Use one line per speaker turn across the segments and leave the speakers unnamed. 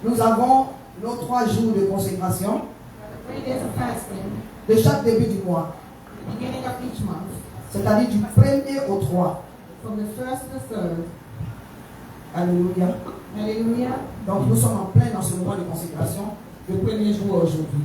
Nous avons nos 3 jours de consécration de chaque début du mois. C'est-à-dire du 1er au 3.
From the 1st to the 3rd.
Alléluia.
Alléluia.
Donc nous sommes en plein dans ce moment de consécration, le premier jour aujourd'hui.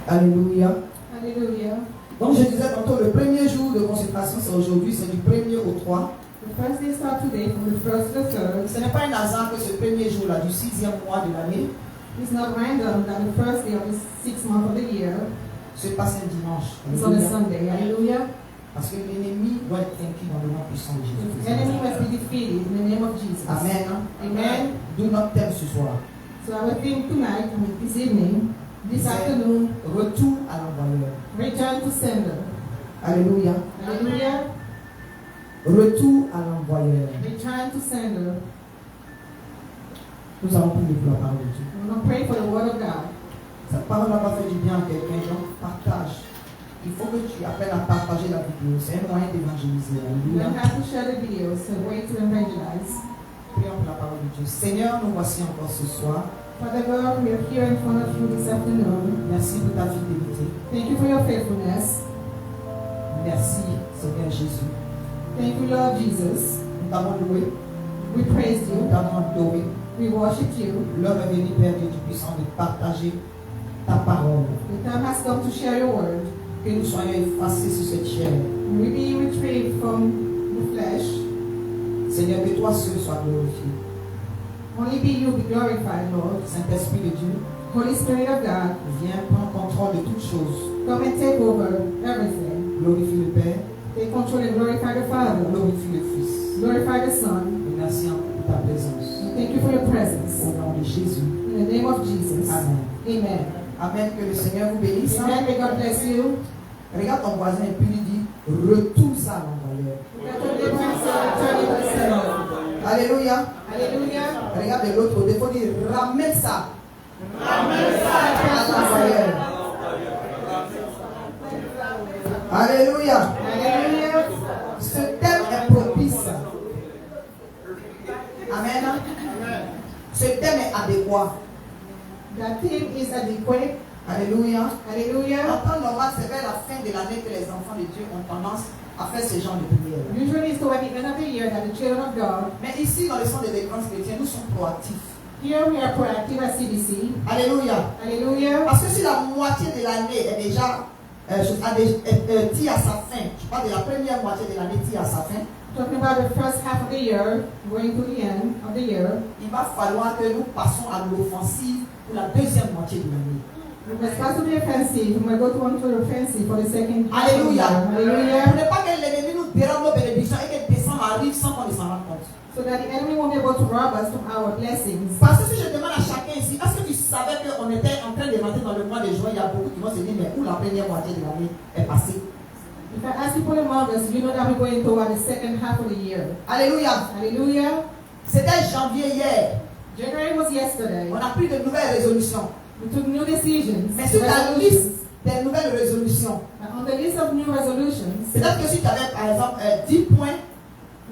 Alléluia.
Alléluia.
Donc je disais tantôt, le premier jour de consécration c'est aujourd'hui, c'est du 1er au 3.
The first day starts today from the 1st to the 3rd.
Ce n'est pas un hasard que ce premier jour-là du 6e mois de l'année,
it's not random that the first day of the 6th month of the year
se passe un dimanche.
is on a Sunday. Alléluia.
Parce que l'ennemi doit être vaincu dans le nom puissant de
The
Jésus.
enemy must be defeated in the name of Jesus.
Amen.
Amen.
D'où notre thème ce soir.
So our theme tonight, this evening, this afternoon,
Retour à l'envoyeur.
return to sender.
Alléluia.
Hallelujah.
Retour à l'envoyeur.
Return to sender.
Nous allons prier pour la parole de Dieu.
We're going to pray for the word of God.
Cette parole n'a pas fait du bien à quelqu'un, donc partage. Il faut que tu apprennes à partager la vidéo. C'est un moyen d'évangéliser.
You don't
Alléluia.
have to share the video, it's a way to evangelize.
Prions pour la parole de Dieu. Seigneur, nous voici encore ce soir.
Father God, we are here in front of you this afternoon.
Merci pour ta fidélité.
Thank you for your faithfulness.
Merci, Seigneur Jésus.
Thank you, Lord Jesus.
Nous t'avons loué,
We praise
nous
you.
t'avons adoré.
We worship you.
L'heure est venue, Père Dieu puissant, de partager ta parole.
The time has come to share your word.
Que nous soyons effacés sur cette chair.
We be retrieved from the flesh.
Seigneur, que toi seul sois glorifié.
Only be you be glorified, Lord.
Saint-Esprit de Dieu,
Holy Spirit of God,
viens prendre contrôle de toutes choses.
come and take over everything.
Glorifie le Père,
Take control and glorify the Father.
glorifie le Fils.
Glorify the Son.
Et merci pour ta présence.
And thank you for your presence.
Au nom de Jésus.
In the name of Jesus.
Amen.
Amen.
Amen. Que le Seigneur vous bénisse.
Amen. May God bless you.
Regarde ton voisin et puis lui dis, retourne ça à l'envoyeur. Alléluia.
Hallelujah.
Regarde de l'autre côté, il faut dire, ramène ça.
Ramène ça
à l'envoyeur. Alléluia.
Hallelujah.
Ce thème est propice. Amen. Ce thème est adéquat.
The theme is adequate.
Alléluia.
Hallelujah.
En temps normal, c'est vers la fin de l'année que les enfants de Dieu ont tendance à faire ce genre de prière.
Usually it's toward the end of the year that the children of God,
Mais ici, dans le centre de défense chrétienne, nous sommes proactifs.
here we are proactive at CDC.
Alléluia.
Hallelujah.
Parce que si la moitié de l'année est déjà tire à sa fin, je parle de la première moitié de l'année tire à sa fin,
Talking about the first half of the year, going to the end of the year,
il va falloir que nous passions à l'offensive pour la deuxième moitié de l'année.
we must pass to the offensive. We must go to the offensive for the second half of the
Alléluia.
year.
Pour
Hallelujah.
ne pas que l'ennemi nous dérobe nos bénédictions et que décembre arrive sans qu'on ne s'en rende compte.
So that the enemy won't be able to rob us from our blessings.
Parce que si je demande à chacun ici, est-ce que tu savais qu'on était en train de rentrer dans le mois de juin, il y a beaucoup qui vont se dire, mais où la première moitié de l'année est passée?
If I ask people among us, you know that we're going toward the second half of the year.
Alléluia.
Hallelujah.
C'était janvier hier.
January was yesterday.
On a pris de nouvelles résolutions.
We took new decisions.
Mais sur la
resolutions.
liste des nouvelles résolutions,
On the list of new resolutions,
peut-être que si tu avais par exemple 10 points,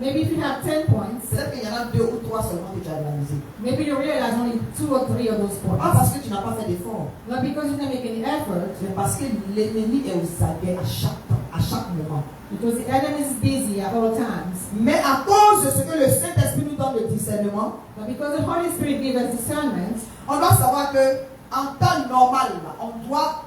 maybe if you have 10 points,
peut-être qu'il y en a 2 ou 3 seulement que tu as réalisé.
maybe you realize only 2 or 3 of those
Pas
points.
parce que tu n'as pas fait d'effort,
Not because you didn't make any effort,
mais parce que l'ennemi est aux aguets à chaque temps, à chaque moment.
because the enemy is busy at all times.
Mais à cause de ce que le Saint-Esprit nous donne le discernement,
But because the Holy Spirit gives us discernment,
on doit savoir que en temps normal, là, on doit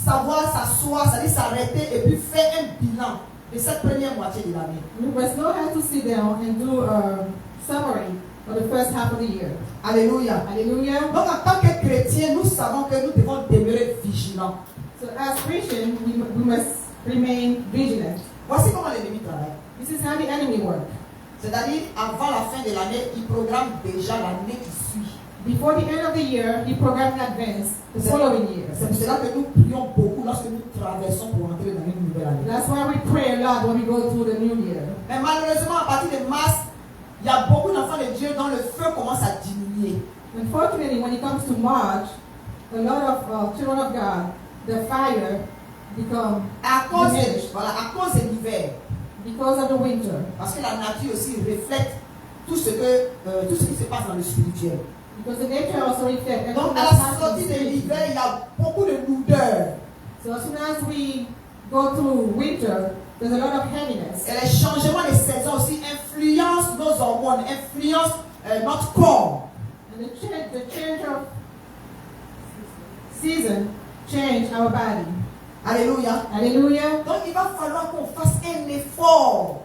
savoir s'asseoir, c'est-à-dire s'arrêter et puis faire un bilan de cette première moitié de l'année.
we must know how to sit down and do a summary for the first half of the year.
Alléluia.
Hallelujah.
Donc en tant que chrétiens, nous savons que nous devons demeurer vigilants.
So as Christians, we must remain vigilant.
Voici comment l'ennemi travaille.
This is how the enemy works.
C'est-à-dire, avant la fin de l'année, il programme déjà l'année qui suit.
Before the end of the year, he programmed in advance the following year.
C'est pour cela que nous prions beaucoup lorsque nous traversons pour entrer dans une nouvelle année.
That's why we pray a lot when we go through the new year.
Mais malheureusement, à partir de mars, il y a beaucoup d'enfants de Dieu dont le feu commence à diminuer.
Unfortunately, when it comes to March, a lot of children of God, the fire become
À cause
diminished
à cause de l'hiver.
because of the winter.
Parce que la nature aussi reflète tout ce qui se passe dans le spirituel.
Because the nature also reflects.
Donc, à la sortie de l'hiver, il y a beaucoup de lourdeur.
So as soon as we go through winter, there's a lot of heaviness.
Et les changements de saison aussi influencent nos hormones, influencent notre corps.
And the change of season change our body.
Alléluia.
Hallelujah.
Donc, il va falloir qu'on fasse un effort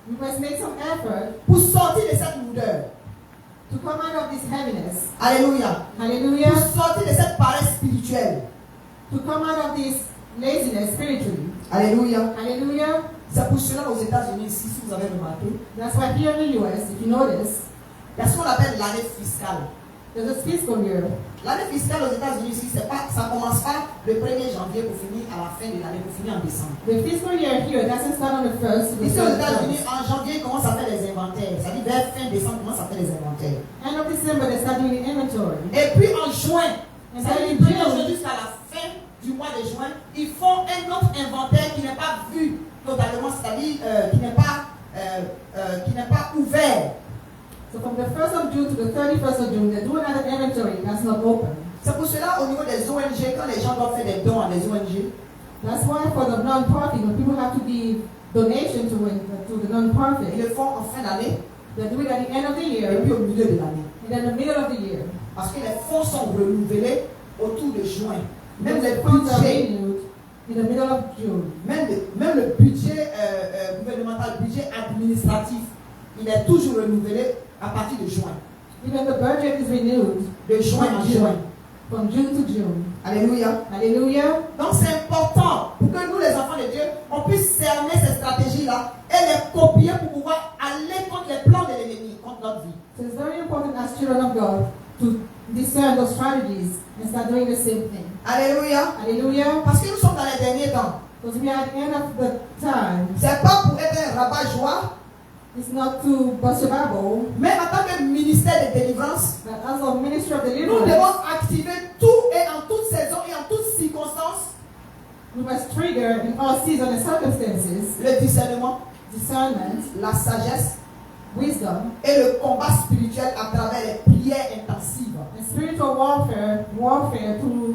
We must make some effort
pour sortir de cette lourdeur.
to come out of this heaviness.
Alléluia.
Hallelujah.
Pour sortir de cette paresse spirituelle.
To come out of this laziness spiritually.
Alléluia.
Hallelujah.
C'est pour cela aux États-Unis ici, si vous avez remarqué,
That's why here in the US, if you notice,
il y a ce qu'on appelle l'année fiscale.
there's a fiscal year.
L'année fiscale aux États-Unis ici, ça commence pas le 1er janvier pour finir à la fin de l'année, pour finir en décembre.
The fiscal year here doesn't start on the 1st.
Ici aux États-Unis, en janvier, ils commencent à faire les inventaires. Ça dit vers fin décembre, ils commencent à faire les inventaires.
End of December, they start doing the inventory.
Et puis en juin,
And
ça
then
dit du
in
1er juin
June,
jusqu'à la fin du mois de juin, ils font un autre inventaire qui n'est pas vu totalement, c'est-à-dire qui n'est pas ouvert.
so from the 1st of June to the 31st of June, they do another inventory that's not open.
C'est pour cela au niveau des ONG, quand les gens doivent faire des dons à des ONG,
That's why for the non-profit, when people have to give donation to the
ils
non-profit,
le font en fin d'année
they do it at the end of the
et
year
puis au milieu de l'année.
and then the middle of the year.
Parce que les fonds sont renouvelés autour de juin. Même
Because
les
the funds are
budgets,
renewed in the middle of June.
même le budget gouvernemental, le budget administratif, il est toujours renouvelé à partir de juin.
Even the budget is renewed
De juin en juin.
from June to June.
Alléluia.
Hallelujah.
Donc c'est important pour que nous, les enfants de Dieu, on puisse cerner ces stratégies-là et les copier pour pouvoir aller contre les plans de l'ennemi, contre notre vie.
So it's very important as children of God to discern those strategies and start doing the same thing.
Alléluia.
Hallelujah.
Parce que nous sommes dans les derniers temps.
Because we are at the end of the time.
C'est pas pour être un rabat-joie,
It's not to bust your bubble,
mais en tant que ministère de délivrance,
but as a ministry of
nous
deliverance,
devons activer tout et en toute saison et en toutes circonstances
we must trigger in all seasons and circumstances
le discernement,
discernment,
la sagesse
wisdom,
et le combat spirituel à travers les prières intensives.
and spiritual warfare through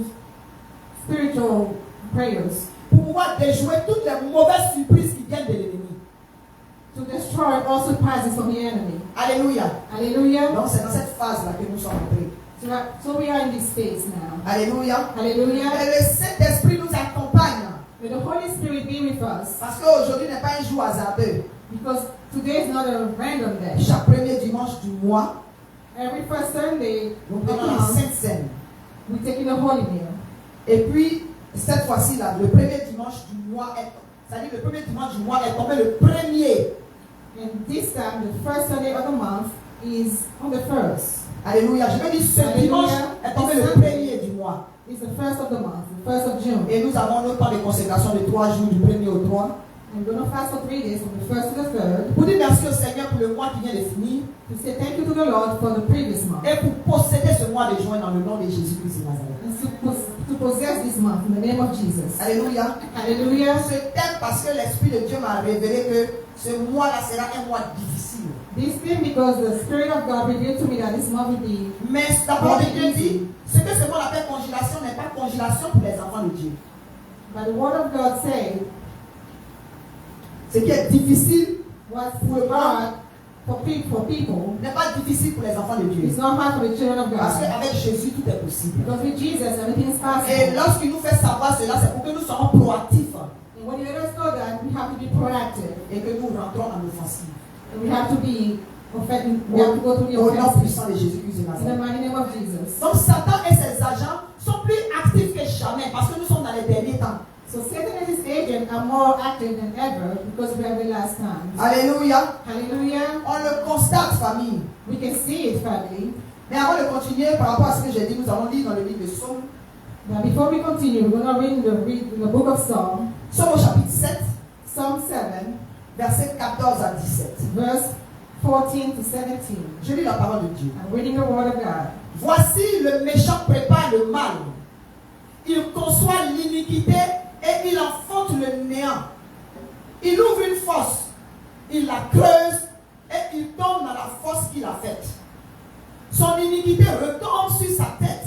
spiritual prayers
Pour pouvoir déjouer toutes les mauvaises surprises qui viennent de l'ennemi.
to destroy all surprises from the enemy.
Alléluia.
Hallelujah.
Donc c'est dans cette phase-là que nous sommes entrés.
So we are in this phase now.
Alléluia.
Hallelujah.
Et le Saint-Esprit nous accompagne.
May the Holy Spirit be with us,
Parce qu'aujourd'hui n'est pas un jour hasardeux.
because today is not a random day.
Chaque premier dimanche du mois,
Every first Sunday
nous
of the
prenons la
month,
Sainte Seine.
we take in a holy meal.
Et puis, cette fois-ci, là, le premier dimanche du mois c'est-à-dire le premier dimanche du mois est tombé le premier.
And this time, the first Sunday of the month is on the 1st.
Alléluia. Je veux dire, ce
Alléluia.
dimanche est tombé le premier du mois.
It's the 1st of the month, the 1st of June.
Et nous avons notre temps de consécration de 3 jours, du 1er au 3.
I'm going to fast for 3 days, from the 1st to the 3rd,
Pour dire merci au Seigneur pour le mois qui vient de finir
to say thank you to the Lord for the previous month.
et pour posséder ce mois de juin dans le nom de Jésus-Christ de Nazareth.
And to possess this month in the name of Jesus.
Alléluia.
Hallelujah.
Ce thème parce que l'Esprit de Dieu m'a révélé que ce mois-là sera un mois difficile.
This thing because the Spirit of God revealed to me that this month will be.
Mais la parole de Dieu dit, ce que ce monde appelle congélation n'est pas congélation pour les enfants de Dieu.
But the Word of God said,
Ce qui est difficile
what's hard for people,
n'est pas difficile pour les enfants de Dieu.
it's not hard for the children of
Parce
God.
qu'avec Jésus, tout est possible.
Because with Jesus, everything is
Et
possible.
lorsqu'il nous fait savoir cela, c'est pour que nous soyons proactifs
And when you let us know that, we have to be proactive.
et que nous rentrons en offensive.
And we have to be offending. We have to go through the
Au nom
offensive.
puissant de Jésus-Christ de
In the
Nazareth.
mighty name of Jesus.
Donc Satan et ses agents sont plus actifs que jamais parce que nous sommes dans les derniers temps.
So Satan and his agents are more active than ever because we are the last times.
Alléluia.
Hallelujah.
On le constate, famille.
We can see it, family.
Mais avant de continuer par rapport à ce que j'ai dit, nous allons lire dans le livre de Psaume.
Now before we continue, we're going to read the book of Psalm,
Psaume au chapitre 7,
Psalm 7,
versets 14 à 17.
verse 14 to 17.
Je lis la parole de Dieu.
I'm reading the word of God.
Voici le méchant prépare le mal. Il conçoit l'iniquité et il enfante le néant. Il ouvre une fosse, il la creuse et il tombe dans la fosse qu'il a faite. Son iniquité retombe sur sa tête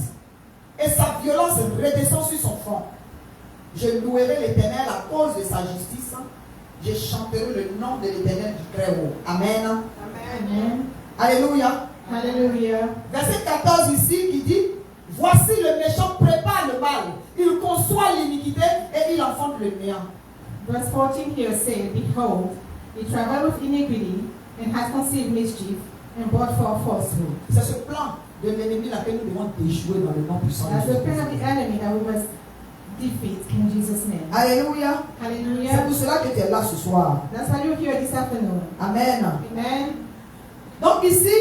et sa violence redescend sur son front. Je louerai l'Éternel à cause de sa justice. Je chanterai le nom de l'Éternel du Très-Haut. Amen.
Amen.
Alléluia.
Hallelujah.
Verset 14 ici qui dit, voici le méchant prépare le mal, il conçoit l'iniquité et il enfante le néant.
Verse 14 here says, behold, he traveled with iniquity and has conceived mischief and brought forth falsehood.
C'est ce plan de l'ennemi là que nous devons déjouer dans le nom puissant
That's
de
the plan of
Jésus.
the enemy that we must defeat in Jesus' name.
Alléluia. C'est
Hallelujah.
pour cela que tu es là ce soir.
That's why you're here this afternoon.
Amen.
Amen.
Donc ici,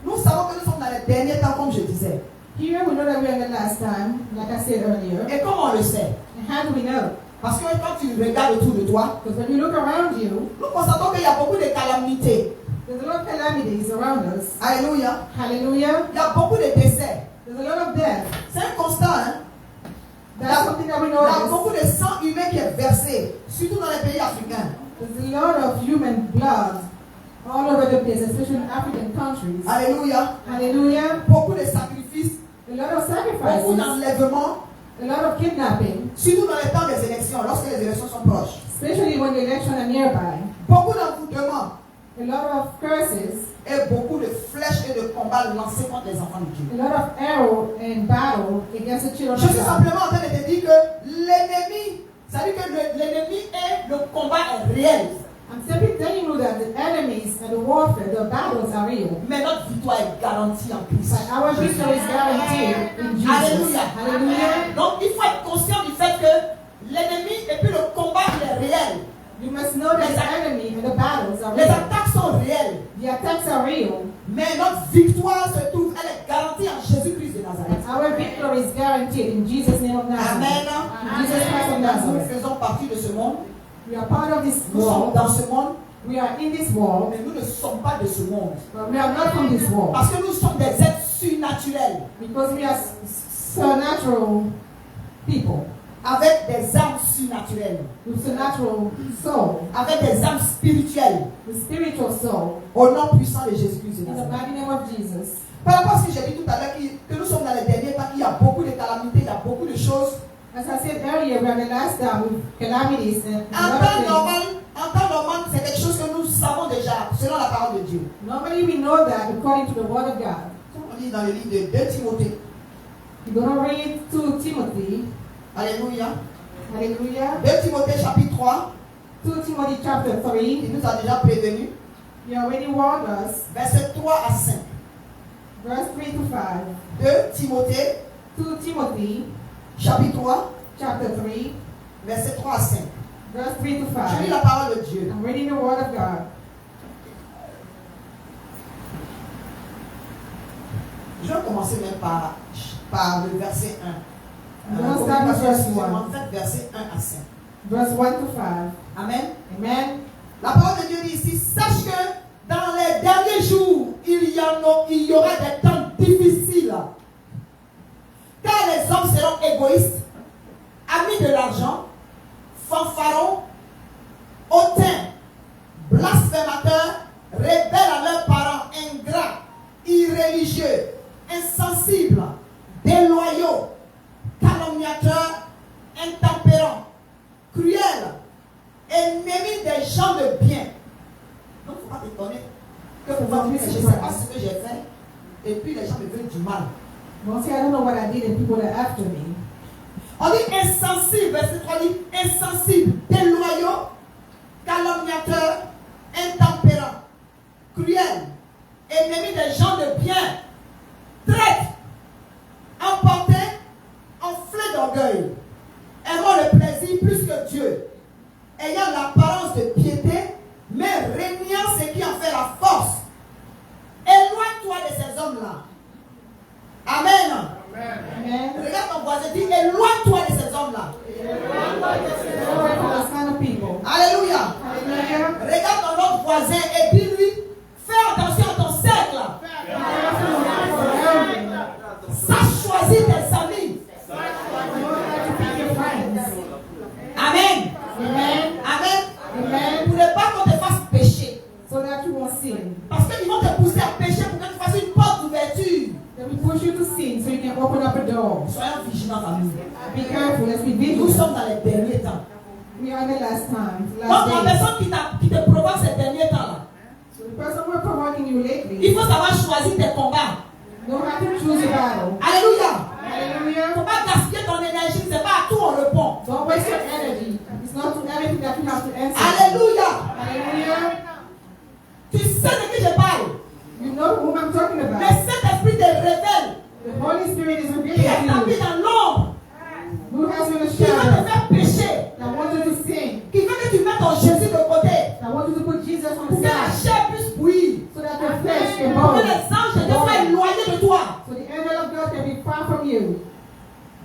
nous savons que nous sommes dans les derniers temps, comme je disais.
Here we know that we're in the last time, like I said earlier.
Et comment on le sait?
And how do we know?
Parce que quand tu regardes autour de toi,
Because when you look around you,
nous constatons qu'il y a beaucoup de calamités.
there's a lot of calamities around us.
Alléluia.
Hallelujah.
Il y a beaucoup de décès.
There's a lot of death.
C'est un constat, hein?
That's something that we
Il y a
notice.
beaucoup de sang humain qui est versé, surtout dans les pays africains.
There's a lot of human blood all over the place, especially in African countries.
Alléluia.
Hallelujah.
Beaucoup de sacrifices,
A lot of
beaucoup
sacrifices,
d'enlèvements,
a lot of kidnapping,
surtout dans les temps des élections, lorsque les élections sont proches.
especially when the elections are nearby.
Beaucoup d'envoûtements
A lot of curses,
et beaucoup de flèches et de combats lancés contre les enfants de Dieu.
a lot of arrow and battle against the children
Je
of
suis
God.
simplement en train de te dire que l'ennemi, c'est-à-dire que l'ennemi et le combat est réel.
I'm simply telling you that the enemies and the warfare, the battles are real.
Mais notre victoire est garantie en Christ.
But our victory is guaranteed in Jesus.
Alléluia.
Hallelujah.
Donc il faut être conscient du fait que l'ennemi et puis le combat il est réel.
You must know that the enemy and the battles are
Les
real.
attaques sont réelles.
The attacks are real.
Mais notre victoire se trouve, elle est garantie en Jésus-Christ de Nazareth.
Our victory is guaranteed in Jesus' name of Nazareth.
Amen.
In Jesus Christ of
Nous
Nazareth.
faisons partie de ce monde.
We are part of this
Nous sommes
world.
dans ce monde.
We are in this world.
Mais nous ne sommes pas de ce monde.
But we are not from this world.
Parce que nous sommes des êtres surnaturels.
Because we are supernatural people.
Avec des âmes surnaturelles.
With supernatural soul.
Avec des âmes spirituelles.
With spiritual soul.
Au nom puissant de Jésus-Christ de
In the
Nazareth.
mighty name of Jesus.
Par rapport à ce que j'ai dit tout à l'heure, que nous sommes dans les derniers temps, qu'il y a beaucoup de calamités, il y a beaucoup de choses.
As I said earlier, we are the last time with calamities and a
En
lot of
temps normal, c'est quelque chose que nous savons déjà, selon la parole de Dieu.
things. Normally we know that according to the word of God.
On lit dans le livre de 2 Timothée.
We're going to read 2 Timothy.
Alléluia.
Hallelujah.
2 Timothée chapitre 3.
2 Timothy chapter 3.
Il nous a déjà prévenu.
He already warned us.
Versets 3 à 5.
Verse 3 to 5.
2 Timothée
2 Timothy
chapitre 3.
chapter 3.
Versets 3 à 5.
Verse 3 to
Je lis
5.
la parole de Dieu.
I'm reading the word of God.
Je vais commencer même par le verset 1.
I'm going to start with verse 1.
En fait, verset 1 à 5.
Verse 1 to 5.
Amen.
Amen.
La parole de Dieu dit ici, sache que dans les derniers jours, il y aura des temps difficiles. Car les hommes seront égoïstes, amis de l'argent, fanfarons, hautains, blasphémateurs, rebelles à leurs parents, ingrats, irréligieux, insensibles, déloyaux, calomniateurs, intempérants, cruels, ennemis des gens de bien. Donc, il ne faut pas t'étonner que vous dire que je ne sais pas ce que j'ai fait et puis les gens me veulent du mal.
Don't say I don't know what I did and people are after me.
On dit insensible, verset 3 dit insensible, déloyaux, calomniateurs, intempérants, cruels, ennemis des gens de bien, traîtres, emportés, enflés d'orgueil, aimant le plaisir plus que Dieu, ayant l'apparence de piété, mais régnant ce qui en fait la force. Éloigne-toi de ces hommes-là. Amen.
Amen.
Regarde ton voisin, dis éloigne-toi de ces hommes-là.
Stay away from those kind of people.
Alléluia.
Hallelujah.
Regarde ton autre voisin et dis-lui, fais attention à ton cercle. Sache choisir tes amis. Amen.
Amen.
Amen.
Amen.
Pour ne pas qu'on te fasse pécher.
So that you won't sin.
Parce qu'ils vont te pousser à pécher pour que tu fasses une porte d'ouverture.
They will push you to sin so you can open up a door.
Soyons vigilants, famille.
Be careful. Let's be
Nous
vigilant.
sommes dans les derniers temps.
We are in the last time.
Donc,
Last
la
days.
personne qui te provoque ces derniers temps-là,
So the person who are provoking you
il
lately,
faut savoir choisir tes combats.
you don't have to choose your battle.
Alléluia. Il ne
Hallelujah.
faut pas gaspiller ton énergie, c'est pas à tout on répond.
Don't waste your energy. It's not to everything that you have to answer.
Alléluia.
Hallelujah.
Tu sais de qui je parle.
You know whom I'm talking
Le
about.
Saint-Esprit te révèle
The Holy Spirit is
qui
revealing
est
to
tapé
you
dans l'ombre.
who has you in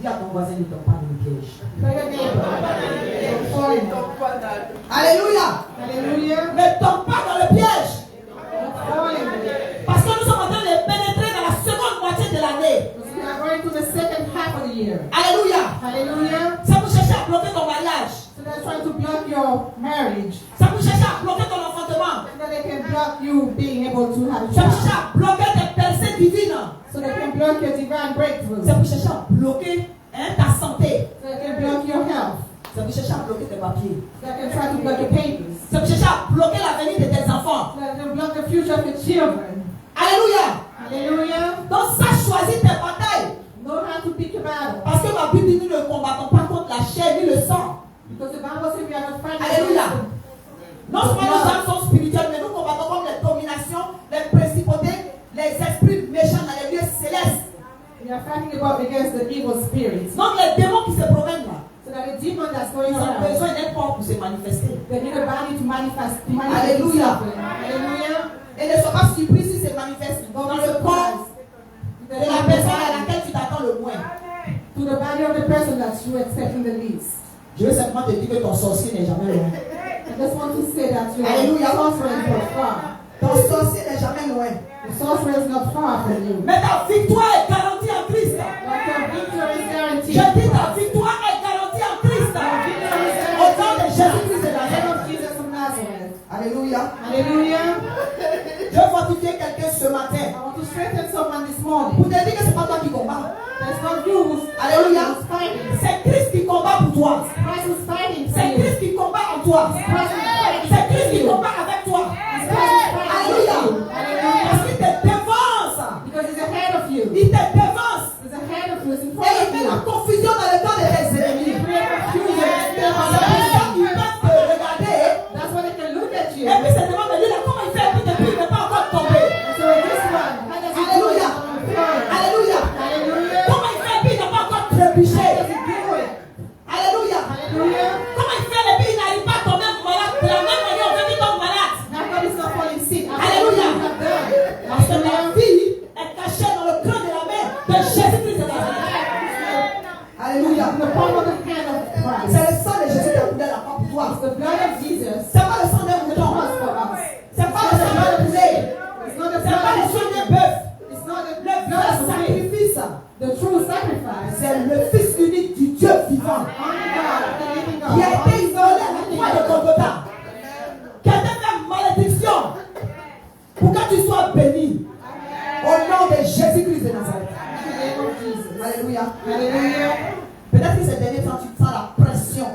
Dis à ton voisin, ne tombe pas dans le piège.
Tell your neighbor, don't fall in it.
Alléluia.
Hallelujah.
Ne tombe pas dans le piège.
Don't fall in it.
Parce que nous sommes en train de pénétrer dans la seconde moitié de l'année.
Because we are going to the second half of the year.
Alléluia.
Hallelujah.
Ça vous cherche à bloquer ton mariage.
So they're trying to block your marriage.
Ça vous cherche à bloquer ton enfantement.
So that they can block you being able to have a
Ça vous cherche
child.
à bloquer tes percées divines.
So they can block your divine breakthrough.
Ça vous cherche à bloquer ta santé.
So they can block your health.
Ça vous cherche à bloquer tes papiers.
So they can try to block your papers.
Ça vous cherche à bloquer l'avenir de tes enfants.
So they can block the future of your children.
Alléluia.
Hallelujah.
Donc ça choisit tes batailles.
Know how to pick your battle.
Parce que ma Bible dit nous ne combattons pas contre la chair ni le sang.
Because the Bible says we are not fighting
Alléluia.
against
Non seulement nos âmes sont spirituelles, mais nous combattons contre les dominations, les principautés, les esprits méchants dans les lieux célestes.
we are fighting against the evil spirits.
Donc les démons qui se promènent là,
So that the demon that's
ils
going
ont
around,
besoin d'un corps pour se manifester.
they need a body to manifest.
Hallelujah.
Hallelujah.
Et ne sois pas surpris s'ils se manifestent dans le corps de la personne à laquelle tu t'attends le moins.
To the body of the person that you expecting the least.
Je veux simplement te dire que ton sorcier n'est jamais loin.
I just want to say that your
Hallelujah.
sorcerer is not far.
Ton sorcier n'est jamais loin.
The sorcerer is not far from you.
Mais ta victoire est garantie en Christ.
But your victory is guaranteed.
Je dis ta victoire est garantie en Christ. Au nom de Jésus-Christ de
In the name
Nazareth.
of Jesus of Nazareth.
Alléluia.
Hallelujah.
Je veux fortifier quelqu'un ce matin
I want to strengthen someone this morning.
pour te dire que ce n'est pas toi qui combats.
There's not you who's
Alléluia.
fighting.
C'est Christ qui combat pour toi.
Christ is fighting for
C'est
you.
Christ qui combat en toi.
Christ is fighting
C'est
for
Christ qui
you.
combat avec toi.
Christ is fighting
Alléluia.
for you. Hallelujah.
Parce qu'il te dévance.
Because he's ahead of you.
Il te dévance.
He's ahead of you. He's in
Et
front
il
of
met
you.
la confusion dans le camp de tes
He
ennemis.
creates confusion.
C'est pour ça qu'ils peuvent te regarder.
That's why they can look at you.
Et puis se demandent, mais lui là, comment il fait pour depuis il n'est pas encore tombé.
So this one, how does he do it?
Alléluia. Alléluia.
Hallelujah.
Comment il fait puis il n'a pas encore
How does
trébuché.
he do it?
Alléluia.
Hallelujah.
Comment il fait et puis il n'arrive pas à tomber malade. De la même manière, on veut qu'il tombe malade.
How come he's not falling sick?
Hallelujah. Parce que la
Hallelujah.
vie est cachée dans le creux de la main de Jésus-Christ de Nazareth. Alléluia.
In the palm of the hand of Christ.
C'est le sang de Jésus qui a coulé la croix pour toi.
It's the blood of Jesus.
C'est pas le sang d'un mouton.
Was for us.
C'est pas le sang d'un poulet.
It's not the
C'est pas le
blood.
sang d'un bœuf.
It's not the
Le
blood
vrai
of the pig.
sacrifice,
The true sacrifice.
c'est le Fils unique du Dieu vivant
Only God, the living God.
qui a été isolé à la croix de Golgotha, qui a été fait malédiction pour que tu sois béni au nom de Jésus-Christ de Nazareth.
In the name of Jesus.
Alléluia.
Hallelujah.
Peut-être que ces derniers temps, tu sens la pression.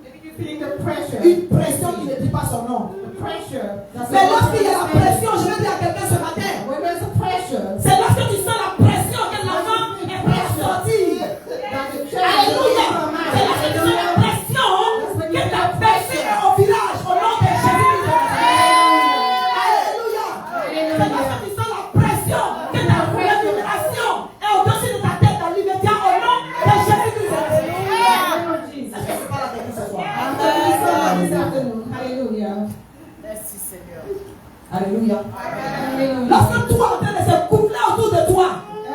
Maybe you feeling the pressure.
Une pression qui ne dit pas son nom.
The pressure. That's
Mais
what
lorsqu'il y a la
I'm saying.
pression, je vais dire à quelqu'un ce matin,
When there's a pressure,
c'est lorsque tu sens la pression que l'enfant est prêt à sortir.
that the church
Alléluia.
will come out.
C'est lorsque tu sens la pression que ta bercé est au village au nom de Jésus-Christ de Nazareth. Alléluia. C'est lorsque tu sens la pression que ta rémunération est au-dessus de ta tête dans l'immédiat au nom de Jésus-Christ de Nazareth.
In the name of Jesus.
Est-ce que c'est pas la technique ce soir?
I'm telling you someone this afternoon. Hallelujah.
Alléluia.
Hallelujah.
Lorsque tout est en train de se couvrir autour de toi,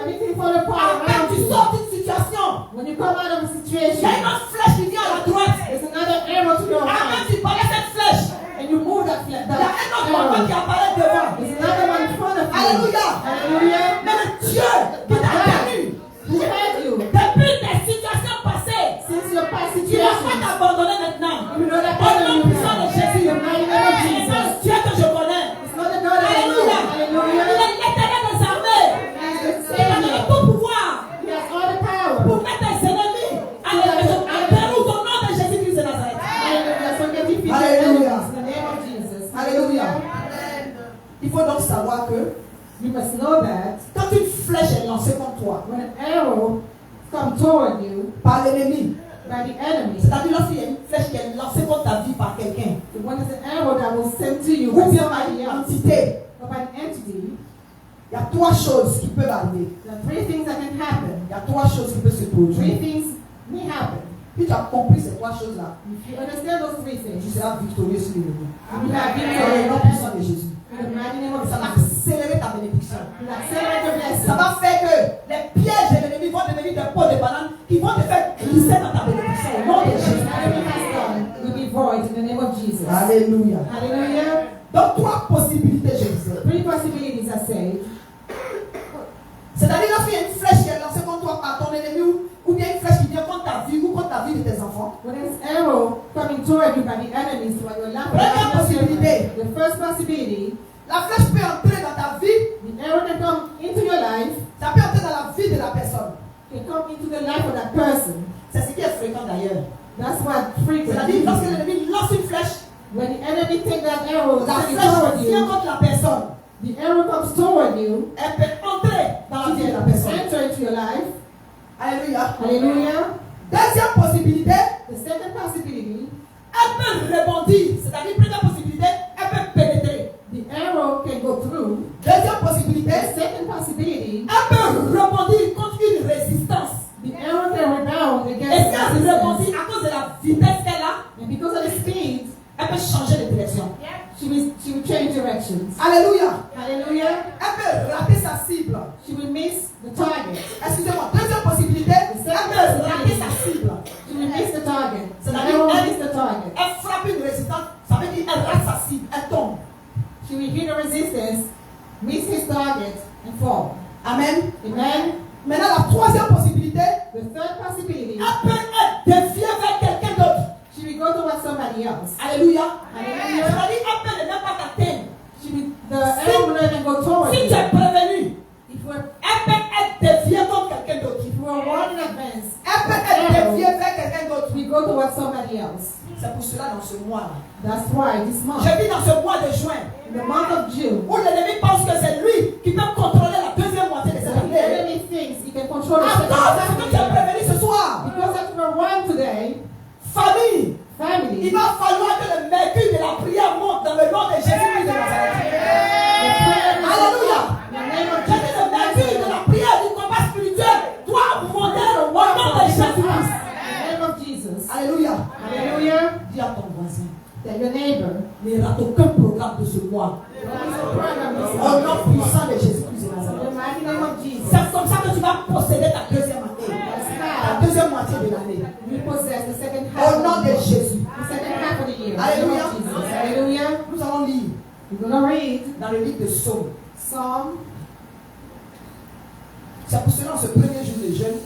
Everything fall apart
après
around
tu
you.
sors d'une situation,
When you come out of a
il y a
situation,
une autre flèche qui vient à la droite.
there's another arrow to your
Après
right,
tu parlais cette flèche,
and you move that
il y a un autre moment qui
arrow.
apparaît devant.
There's another one in front of you.
Alléluia.
Hallelujah.
Mais le Dieu qui t'a tenu
Who had you
depuis tes situations passées,
since your past
tu ne vas pas
situation?
t'abandonner maintenant.
You know that
Au nom
you
puissant de Jésus,
in the mighty name of
c'est
Jesus.
le Dieu que je connais.
It's not the God that I know.
Alléluia. Il
Hallelujah.
est l'éternel des armées.
He's the
Il a donné
Savior.
tout pouvoir
He has all the power.
pour mettre tes ennemis à déroute au nom de Jésus-Christ de Nazareth.
Hallelujah. So get defeated
Hallelujah.
enemies in the name of Jesus.
Alléluia. Il faut donc savoir que
You must know that
quand une flèche est lancée contre toi
when an arrow comes toward you
par l'ennemi,
by the enemy,
c'est-à-dire lorsqu'il y a une flèche qui est lancée contre ta vie par quelqu'un,
when it's an arrow that will send to you
ou
by
bien par
somebody
une
else
entité,
or by an entity,
il y a trois choses qui peuvent arriver.
there are three things that can happen.
Il y a trois choses qui peuvent se
Three
produire.
things may happen.
Si tu as compris ces trois choses-là,
If you understand those three
tu
things,
seras victorieux sur l'ennemi.
you have
Dans le
victory
nom puissant de Jésus.
in the mighty name of
Ça va
Jesus.
accélérer ta bénédiction.
You accelerate your blessing.
Ça va faire que les pièges de l'ennemi vont devenir des pots de banane qui vont te
toward you by the enemies toward your life.
Première possibilité.
The first possibility,
La flèche peut entrer dans ta vie,
the arrow can come into your life,
ça peut entrer dans la vie de la personne.
can come into the life of that person.
C'est ce qui est fréquent d'ailleurs.
That's what
C'est-à-dire,
frequently,
lorsque l'ennemi lance une flèche,
when the enemy take that arrow
la
send it
flèche
toward
vient
you,
contre la personne.
the arrow comes toward you,
Elle peut entrer dans la vie de la
to
personne.
enter into your life.
Alléluia.
Hallelujah.
Deuxième possibilité,
The second possibility,
elle peut rebondir. C'est-à-dire, première possibilité, elle peut pénétrer.
the arrow can go through.
Deuxième possibilité,
The second possibility,
elle peut rebondir contre une résistance.
the arrow can rebound
Et si
against
elle
resistance.
rebondit à cause de la vitesse qu'elle a,
And because of the speed,
elle peut changer de direction.
she will change directions.
Alléluia.
Hallelujah.
Elle peut rater sa cible.
She will miss the target.
Excusez-moi, deuxième possibilité, elle peut rater sa cible.
She will miss the target. The
C'est-à-dire,
arrow will miss the target.
elle frappe une résistance, ça veut dire qu'elle rate sa cible, elle tombe.
She will hit the resistance, miss his target, and fall.
Amen.
Amen.
Maintenant, la troisième possibilité,
The third possibility,
elle peut être défiée vers quelqu'un d'autre.
she will go towards somebody else.
Alléluia.
Hallelujah.
C'est-à-dire qu'elle peut ne même pas t'atteindre.
The arrow will not even go towards
Si
you.
tu es prévenu,
If we're,
elle peut être défiée contre quelqu'un d'autre.
if we're one in advance,
Elle peut
the
être défiée
arrow,
vers quelqu'un d'autre.
we go towards somebody else.
C'est pour cela dans ce mois-là.
That's why this month,
Je vis dans ce mois de juin
in the month of June,
où l'ennemi pense que c'est lui qui peut contrôler la deuxième moitié de
the
cette année.
enemy thinks he can control the
Attends, parce que tu es
second half.
prévenu ce soir.
Because that we're one today,
Famille, il
family,
va falloir que le mercure de la prière monte dans le nom de Jésus-Christ de Nazareth. Alléluia.
in the name of
J'ai dit le mercure de la prière du combat spirituel doit monter au nom de Jésus-Christ.
in the name of Jesus.
Alléluia.
Hallelujah.
Dis à ton voisin,
That your neighbor,
ne rate aucun programme de ce mois.
there is a program this
Au
month.
nom puissant de Jésus-Christ de
In the
Nazareth.
mighty name of Jesus.
C'est comme ça que tu vas posséder ta deuxième année.
That's
La
how
deuxième moitié de l'année.
we possess the second
Au
half
nom
of
de
the year.
Jésus.
The second half of the year. In the name
Hallelujah.
of Jesus. Hallelujah.
Nous allons lire
We're going to read
dans le livre de Psaume.
Psalm.
C'est pour cela, en ce premier jour de jeûne,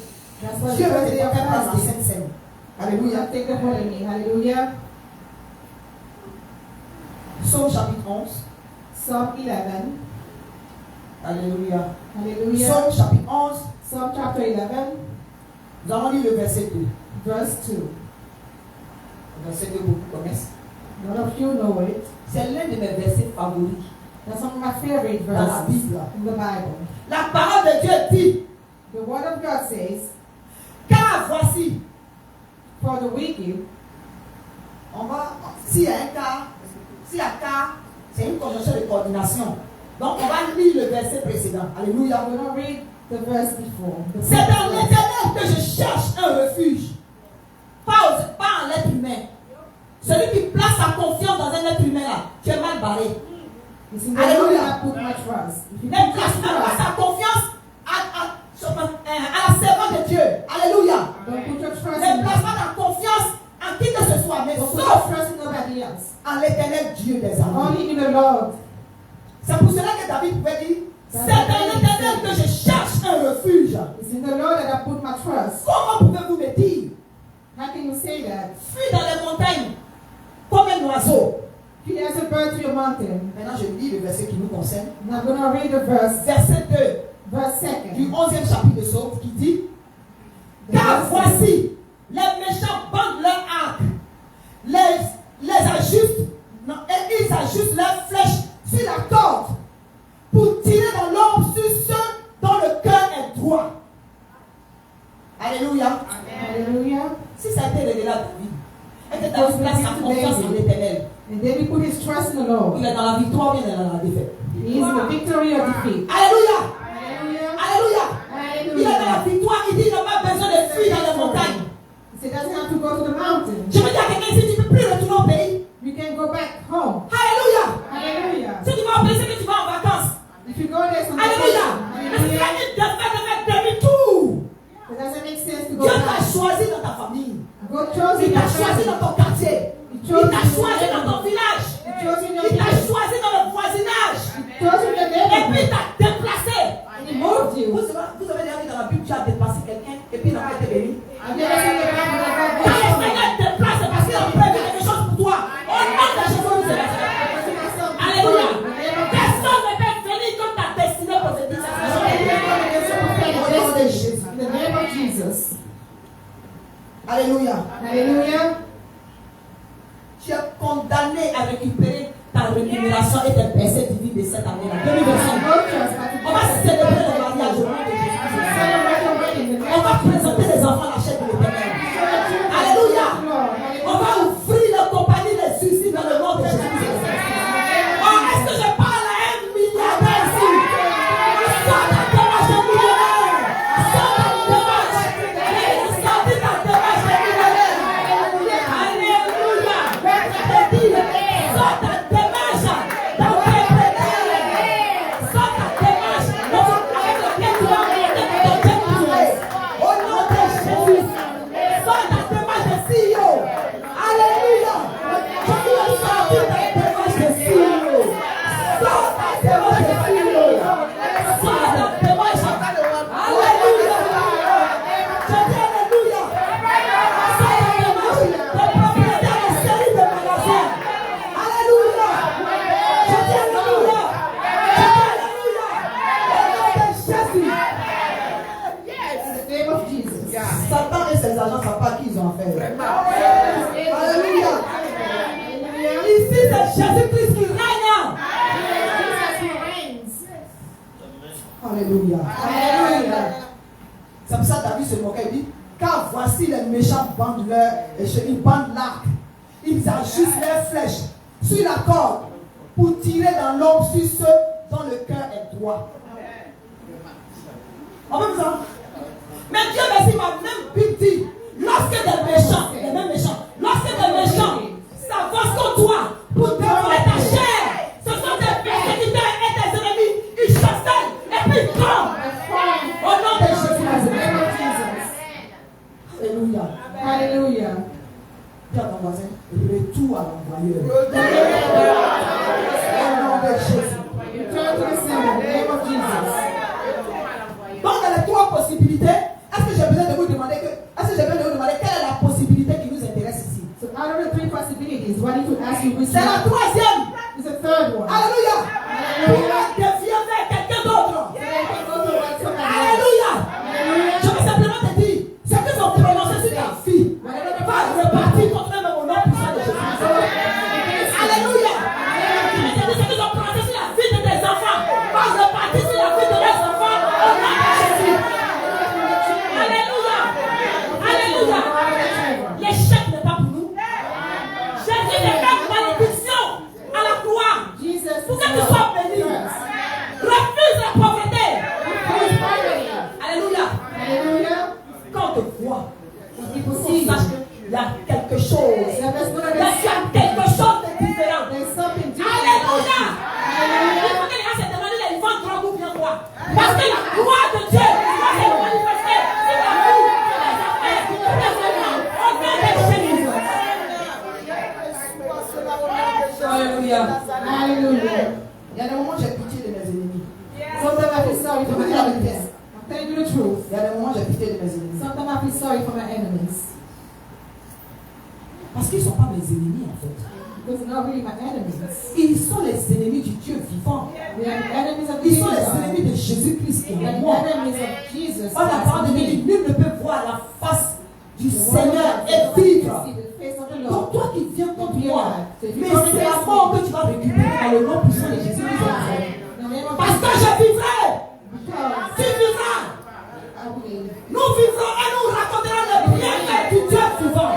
That's what
Dieu
the
veut
first
te
day of
faire dans la
fasting.
Sainte Seine.
We
Alléluia.
have taken hold of me. Hallelujah.
Psaume chapitre 11.
Psalm 11.
Alléluia.
Hallelujah.
Psaume chapitre 11.
Psalm chapter 11,
Nous allons lire le verset 2.
verse 2.
Le verset 2, beaucoup connaissent.
A lot of you know it.
C'est l'un de mes versets favoris
That's one of my favorite
dans la
verses
Bible.
in the Bible.
La parole de Dieu dit,
The word of God says,
car voici,
for the wicked,
on va, s'il y a un cas, s'il y a car, c'est une conjonction de coordination. Donc on va lire le verset précédent. Alléluia.
I'm going to read the verse before. The
C'est dans
verse.
l'Éternel que je cherche un refuge. Pas en l'être humain. Celui qui place sa confiance dans un être humain là, tu es mal barré.
It's in the Lord
Hallelujah.
that I put my trust. If you
Ne
put
place
your
pas
trust,
sa confiance à la servante de Dieu. Alléluia.
don't put your trust
Ne
in
place
me.
pas ta confiance en qui que ce soit, mais
Don't put your
sauf
trust in nobody else.
en l'Éternel Dieu des armées.
Only in the Lord.
C'est pour cela que David pouvait dire, c'est dans l'Éternel que je cherche un refuge.
It's in the Lord that I put my trust.
Comment pouvez-vous me dire,
How can you say that?
fuis dans les montagnes comme un oiseau?
He has a bird to your mountain.
Maintenant, je lis le verset qui nous concerne.
And I'm going to read the verse,
Verset 2
verse
du
2.
11e chapitre de Psaume qui dit, car voici, les méchants bandent leur arc, les ajustent, non, et ils ajustent leurs flèches sur la corde pour tirer dans l'ombre sur ceux dont le cœur est droit. Alléluia.
Hallelujah.
Si ça a été révélé à David, et que David place sa confiance en l'Éternel,
And David put his trust in the Lord.
il est dans la victoire ou il est dans la défaite.
He is in the victory or defeat.
Alléluia.
Hallelujah.
Alléluia. Il est dans la
Hallelujah.
victoire, il dit qu'il n'a pas besoin de fuir dans les montagnes.
He doesn't have to go to the mountain.
Je veux dire à quelqu'un ici, tu ne peux plus retourner au pays.
You can go back home.
Alléluia.
Hallelujah.
Si tu vas au pays, c'est que tu vas en vacances.
If you go there some
Alléluia.
vacation,
Est-ce qu'il y a
hallelujah.
une défaite de demi-tour?
It doesn't make sense to go
Dieu t'a
back.
choisi dans ta famille.
God chose
Il
in
t'a
your
choisi
family.
dans ton quartier.
He
Il
chose
t'a
in your
choisi dans ton
neighborhood.
village.
He chose in your
Il t'a
neighborhood.
choisi dans le voisinage.
He chose in your
Et puis
neighborhood.
il t'a déplacé.
And he moved you.
Vous avez déjà vu dans la Bible, tu as déplacé quelqu'un et puis il n'a pas été béni.
I've never seen the Bible that God
Quand le
did
Seigneur déplace, c'est parce qu'il a prévu quelque chose Jésus-Christ qui règne. Alléluia.
Alléluia.
C'est pour ça que David se moquait. Il dit, car voici les méchants bandent ils bandent l'arc. Ils ajustent leurs flèches sur la corde pour tirer dans l'ombre sur ceux dont le cœur est droit. En même temps, mais Dieu merci m'a même Bible dit, lorsque des méchants, les mêmes méchants, lorsque des méchants s'avancent contre toi pour dévorer ta chair, ce sont des persécuteurs et des ennemis, ils chassent et puis ils tombent. Au nom de Jésus. Alléluia.
Alléluia.
Dis à ton voisin, retour à l'envoyeur. Au nom de Jésus.
Return to the sender, in the name of Jesus.
Donc, dans les trois possibilités, est-ce que j'ai besoin de vous demander quelle est la possibilité qui nous intéresse ici?
So out of the three possibilities, what I need to ask you which
C'est la
one
troisième.
is the third one.
Alléluia. Pour dévier vers quelqu'un d'autre.
So that I can go to what somebody else.
Alléluia.
Hallelujah.
Je veux simplement te dire, ce que sont prononcés sur ta fille va repartir contre même au nom puissant de Jésus. Alléluia. Ce que sont prononcés sur la vie de tes enfants va repartir sur la vie de leurs enfants au nom de Jésus. Alléluia. Alléluia. L'échec n'est pas pour nous. Jésus n'est pas une malédiction à la croix.
Jesus
Pour que tu sois béni. Refuse la pauvreté. Alléluia.
Hallelujah.
Quand on te voit,
When people
on
see you,
sache qu'il y a quelque chose. Il y a quelque chose de différent.
there's something different.
Alléluia. Il faut que les gens se demandent ils vont droit ou bien quoi. Parce que la gloire de Dieu va se manifester sur la vie, sur les affaires, sur les enfants. Au nom de Jésus. Alléluia.
Hallelujah.
Il y a des moments où j'ai pitié de mes ennemis.
Sometimes I feel sorry for my
Yeah.
enemies. I'm telling you the truth.
Il y a des moments où j'ai pitié de mes ennemis.
Sometimes I feel sorry for my enemies.
Parce qu'ils ne sont pas mes ennemis en fait.
Because they're not really my enemies.
Ils sont les ennemis du Dieu vivant.
We are the enemies of
Ils sont
Jesus.
les ennemis de Jésus-Christ qui
We
est
are
mort.
the enemies of Jesus.
Oh, la parole de Dieu dit, nul ne peut voir la face du Seigneur et vivre.
See the face of the
Donc
Lord.
toi qui viens contre moi, mais c'est la mort que tu vas récupérer dans le nom puissant de Jésus.
In the name of
Parce que
Jesus.
je vivrai,
Because
tu vivras.
I believe.
Nous vivrons et nous raconterons le bienfait du Dieu vivant.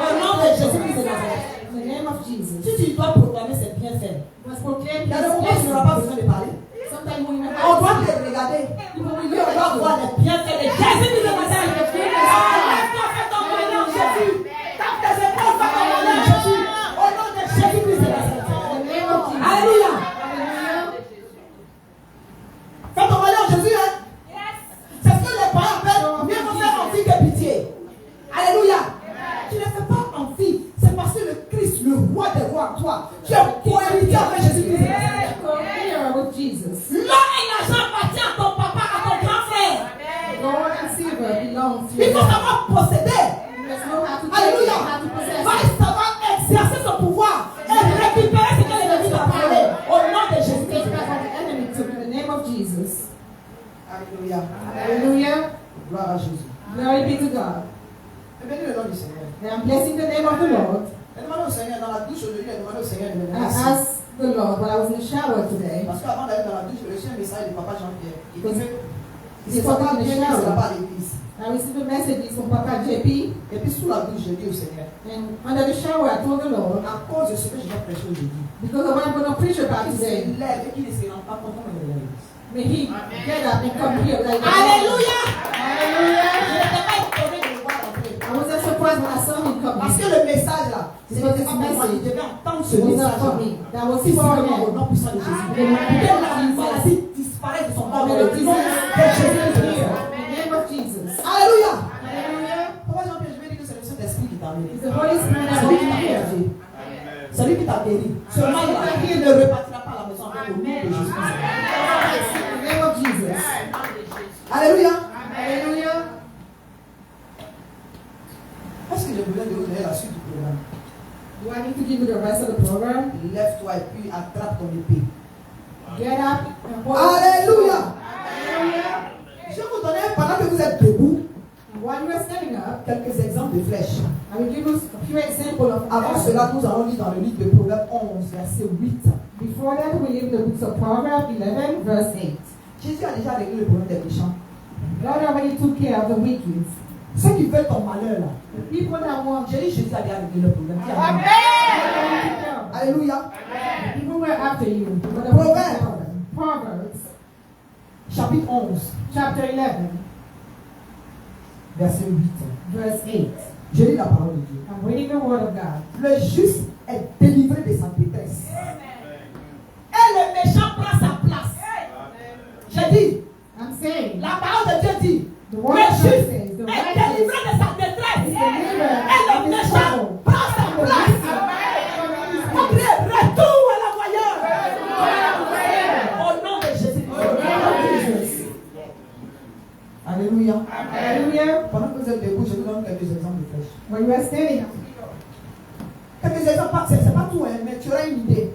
Au nom de Jésus-Christ de Nazareth.
In the name of Jesus.
Si tu dois proclamer ces bienfaits,
You must proclaim
il y a des moments où tu n'auras pas besoin de parler.
Sometimes when you
On doit te regarder. Et on doit voir les bienfaits de Jésus de Nazareth. Lève-toi, fais ton bonheur, Jésus. Tape tes épaules, fais ton bonheur, Jésus. Au nom de Jésus-Christ de Nazareth.
In the name of Jesus.
Alléluia.
Hallelujah.
Fais ton bonheur, Jésus. Hein? C'est ce que les parents appellent mieux vaut faire envie que pitié. Alléluia. Tu ne fais pas envie. C'est parce que le Christ, le roi des rois, toi, tu es cohérité avec Jésus-Christ de Nazareth.
Co-heir with Jesus.
L'or et l'argent appartient à ton papa, à ton grand frère.
Gold and silver belong to
Il
you.
faut savoir posséder.
You must know how to take it,
Alléluia.
how to possess
Va
it.
savoir exercer son pouvoir et récupérer ce que l'ennemi t'a volé. Au nom de
Take
Jésus-Christ.
back what the enemy took in the name of Jesus.
Alléluia.
Hallelujah.
Gloire à Jésus.
Glory be to God.
Bénis le nom du Seigneur.
And I'm blessing the name of the Lord.
Demandez au Seigneur, dans la douche aujourd'hui, demandez au Seigneur de me
I
donner ça.
asked the Lord when I was in the shower today.
Parce qu'avant d'aller dans la douche, j'ai reçu un message de papa Jean-Pierre. Il disait, il
C'est
s'est pas
pas
bien
bien
mis
là.
là-bas à l'église.
I received a message from Papa JP.
Et puis sous la douche, j'ai dit au Seigneur,
And under the shower, I told the Lord,
à cause de ce que je vais prêcher aujourd'hui,
because of what I'm going to preach about
qu'il se
today,
lève et qu'il ne se rend pas compte de l'église.
may he get up and come here like that.
Alléluia!
Hallelujah.
Je n'étais pas étonné de le voir entrer.
I wasn't surprised when I saw him
Parce
coming.
que le message là,
It's
c'était
this
pas pour moi,
message.
il devait entendre ce
It was
message
not for
là.
me. That was
Si
for
vraiment au
him.
nom puissant de Jésus.
Amen.
Que la maladie disparaisse de son corps. Au nom de Jésus.
In the name of Jesus.
Alléluia!
Hallelujah.
Papa Jean-Pierre, je vais dire que c'est le Saint-Esprit qui t'a amené.
It's the Holy Spirit that
Celui
brought
qui t'a
me here.
guéri. Celui qui t'a guéri. Ce mal-là, il ne repartira pas à la maison avec au nom de Jésus.
In the name of Jesus.
Alléluia!
Hallelujah.
Est-ce que j'ai besoin de vous donner la suite du programme?
Do I need to give you the rest of the program?
Lève-toi et puis attrape ton épée.
Get up and hold.
Alléluia!
Hallelujah.
Je vais vous donner, pendant que vous êtes debout,
While you are standing up,
quelques exemples de flèches.
I will give you a few examples of
Avant cela, nous allons lire dans le livre de Proverbes 11, verset 8.
Before that, we read the books of Proverbs 11, verse 8.
Jésus a déjà réglé le problème des méchants.
God already took care of the wicked.
Ceux qui veulent ton malheur là.
The people that want
J'ai dit Jésus a déjà réglé le problème.
Amen.
Alléluia.
The people were after you. But the
Proverbs.
Proverbs,
Chapitre 11,
chapter 11,
verset 8.
verse 8.
Je lis la parole de Dieu.
I'm reading the word of God.
Le juste est délivré de sa détresse. Et le méchant prend sa place. J'ai dit,
I'm saying,
la parole de Dieu dit,
the
le
word of God
juste
says, the
est
righteous
délivré de sa détresse.
is delivered
Et le
from his
méchant
trouble.
prend sa place. On crie retour à la voyeur. Au nom de Jésus. Alléluia.
Hallelujah.
Pendant que vous êtes debout, je vous donne quelques exemples de flèches.
When you are standing,
Quelques exemples, c'est pas tout, hein, mais tu auras une idée.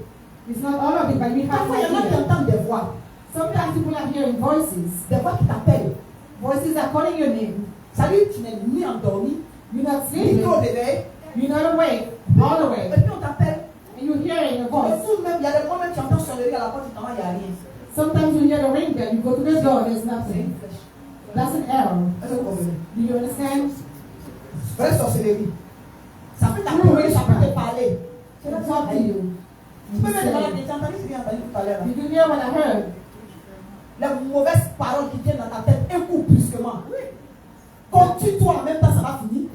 it's not all of it, but we have
Parfois, il y en a qui
idea.
entendent des voix.
Sometimes people are hearing voices.
Des voix qui t'appellent.
Voices are calling your name.
Ça dit, tu n'es ni endormi,
You're not
ni
sleeping.
au réveil.
You're not awake all the
Et
way.
puis on t'appelle.
And you're hearing a
Et
voice.
tout même, il y a des moments où tu entends sonnerie à la porte, tu t'en vas, il n'y a rien.
Sometimes you hear the ring bell, you go to the door, there's
C'est
nothing.
une flèche.
That's an arrow.
Est-ce que vous comprenez?
Do you understand?
Vraie sorcellerie. Ça peut t'appeler, ça peut te parler.
Should I talk to you?
Tu peux même demander, j'ai entendu ce que j'ai entendu tout à l'heure.
Did you hear what I heard?
Les mauvaises paroles qui viennent dans ta tête, un coup brusquement. Continue-toi en même temps, ça va finir.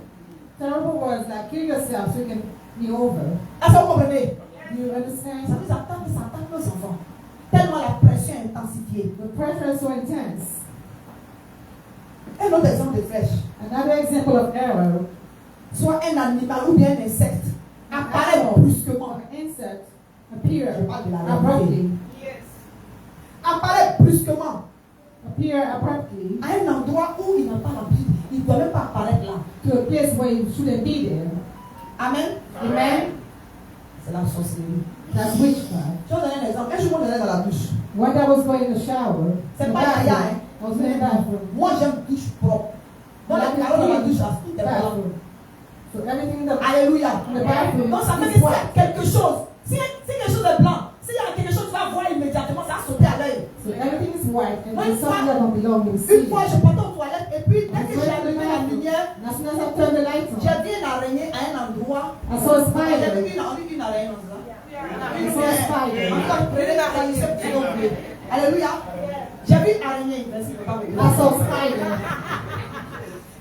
Terrible words like kill yourself so you can be over.
Est-ce que vous comprenez?
Do you
Ça
understand?
nous attend, ça attaque nos enfants. Tellement la pression est intensifiée.
The pressure is so intense.
Un autre exemple de flèche.
Another example of arrow.
Soit un animal ou bien un insecte apparaît
An
brusquement.
insect appear
Je parle de la
abruptly.
Apparaît brusquement
Appear abruptly
à un endroit où il n'a pas l'habitude. Il ne doit même pas apparaître là.
to a place where you shouldn't be there.
Amen.
Amen?
C'est la sorcellerie.
That's witchcraft.
Je vais vous donner un exemple. Un jour, on allait dans la douche.
When I was going in the shower,
C'est
the
pas Yaya,
bathroom,
hein.
I was in the bathroom.
Moi, j'aime douche propre. Dans les carreaux de la douche, là, tout est blanc.
Bathroom. So everything in the
Alléluia.
the bathroom
Donc, ça veut
is
dire qu'il y a
white.
quelque chose. Si quelque chose est blanc, s'il y a quelque chose, tu vas voir immédiatement, ça va sauter à l'œil.
So everything is white, and
One
there's something that don't belong. You
Une
see.
fois, je partais aux toilettes et puis, dès
And
que
so
j'ai
in the
allumé la
bathroom,
lumière,
as soon as I turned the lights on,
j'ai vu une araignée à un endroit.
I saw a
J'ai
spider.
vu une araignée dans ça.
I saw a spider.
Encore, prenez la araignée, c'est petit donc. Alléluia. J'ai vu une araignée. Merci, papa.
I saw a spider.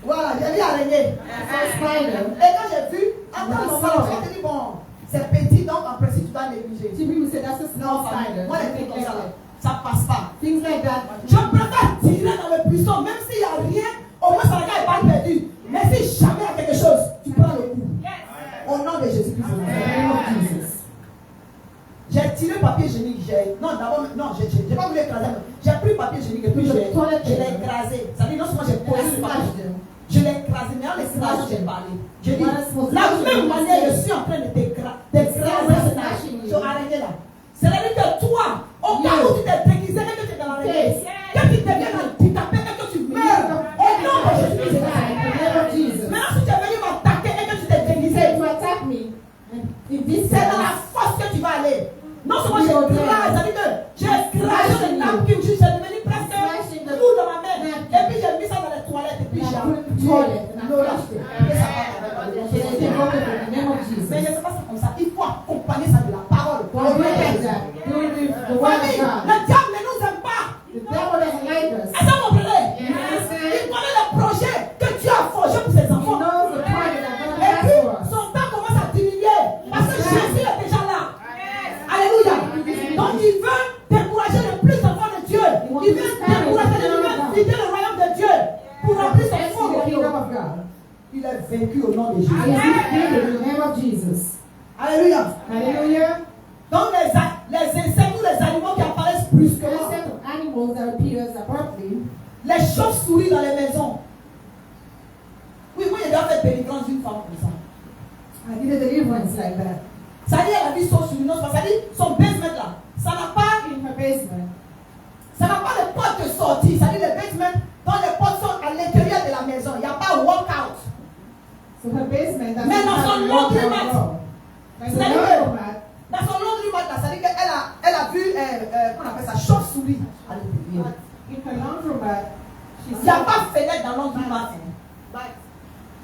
Voilà, j'ai vu araignée.
I saw a spider.
Et quand j'ai vu, en temps normal, on s'est dit, bon, c'est petit, donc en principe, tu dois négliger.
Two people said that's a
Non,
small spider.
moi, les trucs comme ça, là, ça passe pas.
Things like that.
Je préfère tirer dans le buisson, même s'il n'y a rien, au moins ça n'est pas perdu. Mais si jamais il y a quelque chose, tu prends le coup. Au nom de Jésus-Christ.
In the name of Jesus.
J'ai tiré le papier hygiénique. Non, d'abord, non, j'ai pas voulu écraser. J'ai pris le papier hygiénique et puis je l'ai écrasé. Ça veut dire non seulement j'ai
And I
posé le papier.
smashed them.
Je l'ai écrasé, mais en l'écrasant, j'ai parlé. J'ai dit,
What is supposed to
la
be
même
done?
manière, je suis en train de t'écraser cet âge. Je vais arrêter là. C'est-à-dire que toi, au cas où tu t'es déguisé et que tu es dans la réalité, que tu deviennes handicapé et que tu meurs, au nom de Jésus-Christ.
In the name of Jesus.
Maintenant, si tu es venu m'attaquer et que tu t'es
He
déguisé,
said to attack me. And in this
c'est dans la
sense,
force que tu vas aller. Non seulement j'écrase, ça veut dire que j'ai écrasé le napkin, je suis devenu presque lourd dans ma main. Et puis j'ai mis ça dans les toilettes et puis j'ai lâché. Et ça va.
he said, "Take over in the name of Jesus."
Mais je ne sais pas ça comme ça. Il faut accompagner ça de la parole.
Don't do it like that. Do it with the word of
Famille,
God.
le diable ne nous aime pas.
The devil doesn't like us.
Est-ce que vous comprenez?
You
Il
understand?
connaît le projet que Dieu a forgé pour ses
He
enfants.
knows the target that God
Et
has
puis,
for us.
son temps commence à diminuer. Parce que Jésus est déjà là. Alléluia. Donc, il veut décourager les plus enfants de Dieu. Il veut décourager les plus vider le royaume de Dieu pour remplir son
Let's
fond
see the kingdom
royaume.
of God.
Il est vaincu au nom de Jésus.
He is defeated in the name of Jesus.
Alléluia.
Hallelujah.
Donc, les insectes ou les animaux qui apparaissent
The
brusquement,
set of animals that appears abruptly.
les chauves-souris dans les maisons. Oui, moi, j'ai déjà fait délivrance d'une femme comme ça.
I did a deliverance like that
Ça dit, elle a vu son souris, non, ça dit, son basement là, ça n'a pas
in her basement.
de porte de sortie. Ça dit, les basements, dans les portes sont à l'intérieur de la maison. Il n'y a pas
basement, that's
Mais dans son laundromat.
There's a
C'est-à-dire
laundromat.
dans son laundromat, là, c'est-à-dire qu'elle a vu, qu'on appelle ça, chauve-souris à l'intérieur.
In her laundromat, she
Il n'y a
saw,
pas de fenêtre dans laundromat.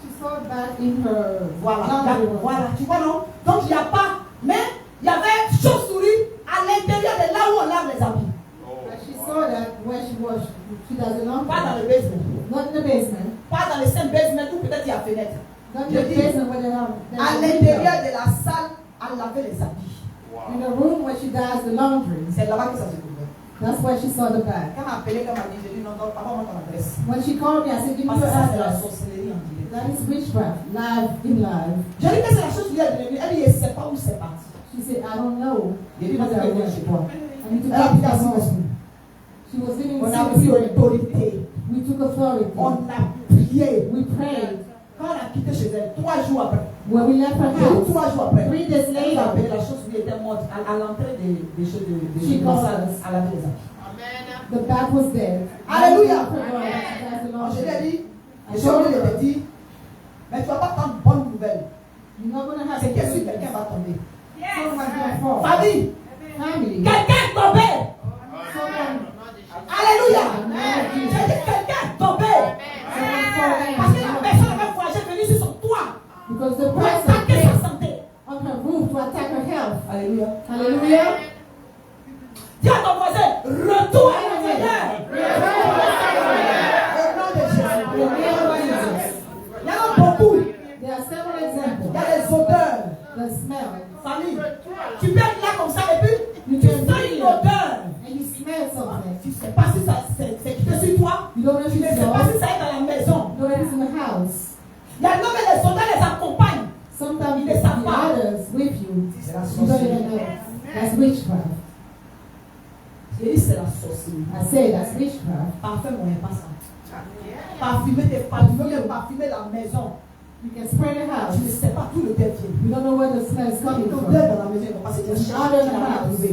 she saw that in her
Voilà,
laundromat.
voilà, tu vois non? Donc il n'y a pas, mais il y avait chauve-souris à l'intérieur de là où on lave les habits.
But she saw that where she was, she does a
Pas dans
laundromat.
le basement.
Not in the basement.
Pas dans le same basement où peut-être il y a fenêtre.
Not in
Je
the
dis,
basement where there are
à l'intérieur de la salle à laver les habits.
in the room where she does the laundry.
C'est là-bas que ça se trouve.
That's where she saw the bag.
Quand m'a appelé, quand m'a dit, j'ai dit non, non, pas moi ton adresse.
When she called me, I said, give me
Parce
your
que ça c'est la
address.
sorcellerie en direct.
That is witchcraft, live in live.
J'ai dit que c'est la chose qui est devenue. Elle dit, je ne sais pas où c'est parti.
She said, I don't know.
J'ai dit, non, c'est bien chez toi.
I need to
Elle a
talk
pris
to
la
someone.
situation.
She was living
On
in
a pris
secret.
autorité.
We took authority.
On a prié.
We prayed.
Quand on a quitté chez elle, 3 jours après.
When we left her
J'ai dit,
house,
3 jours après.
3 days
Elle nous a appelé,
later,
la chose qui était morte à l'entrée des choses
She
de
called
la salle
us.
à laver les habits.
the bag was dead.
Alléluia.
That's the
Donc, je lui ai
laundry.
dit, et je lui ai dit, mais tu ne vas pas prendre bonne nouvelle.
You're not going to have
C'est
a
que si
good
quelqu'un va tomber.
Someone's going to fall.
Famille,
Family.
quelqu'un est tombé.
Someone.
Alléluia.
Amen.
J'ai dit, quelqu'un est tombé.
Someone fall
Parce que la
down.
personne avait voyagé venir sur son toit
Because the
pour
person
attaquer
came
sa santé.
on her roof to attack her health.
Alléluia.
Hallelujah.
Dis à ton voisin, retourne à l'intérieur. Au nom de Jésus.
In the name of Jesus.
Il y en a beaucoup.
There are several
Il y
examples.
a les odeurs.
The smell.
Famille, tu peux être là comme ça et puis tu sens une odeur.
And you smell something.
Tu ne sais pas si ça c'est quitté sur toi.
You don't know if
Tu ne
it's
sais pas
yours.
si ça est dans la maison.
You don't know if it's in the house.
Il y a non mais les odeurs les accompagnent.
Sometimes
Il
the
ne savent pas.
others with you.
C'est la
You don't even
sorcellerie.
know. That's witchcraft.
J'ai dit c'est la sorcellerie.
I say that's witchcraft.
Parfum moyen pas ça. Parfumer tes parfums, parfumer la maison.
You can spray the house.
Tu ne sais pas d'où le terre vient.
You don't know where the smell is
Quand
coming
il y a une
from.
odeur dans la maison, parce que tu
There's
cherches,
odor
tu
in the
n'as pas
house.
trouvé.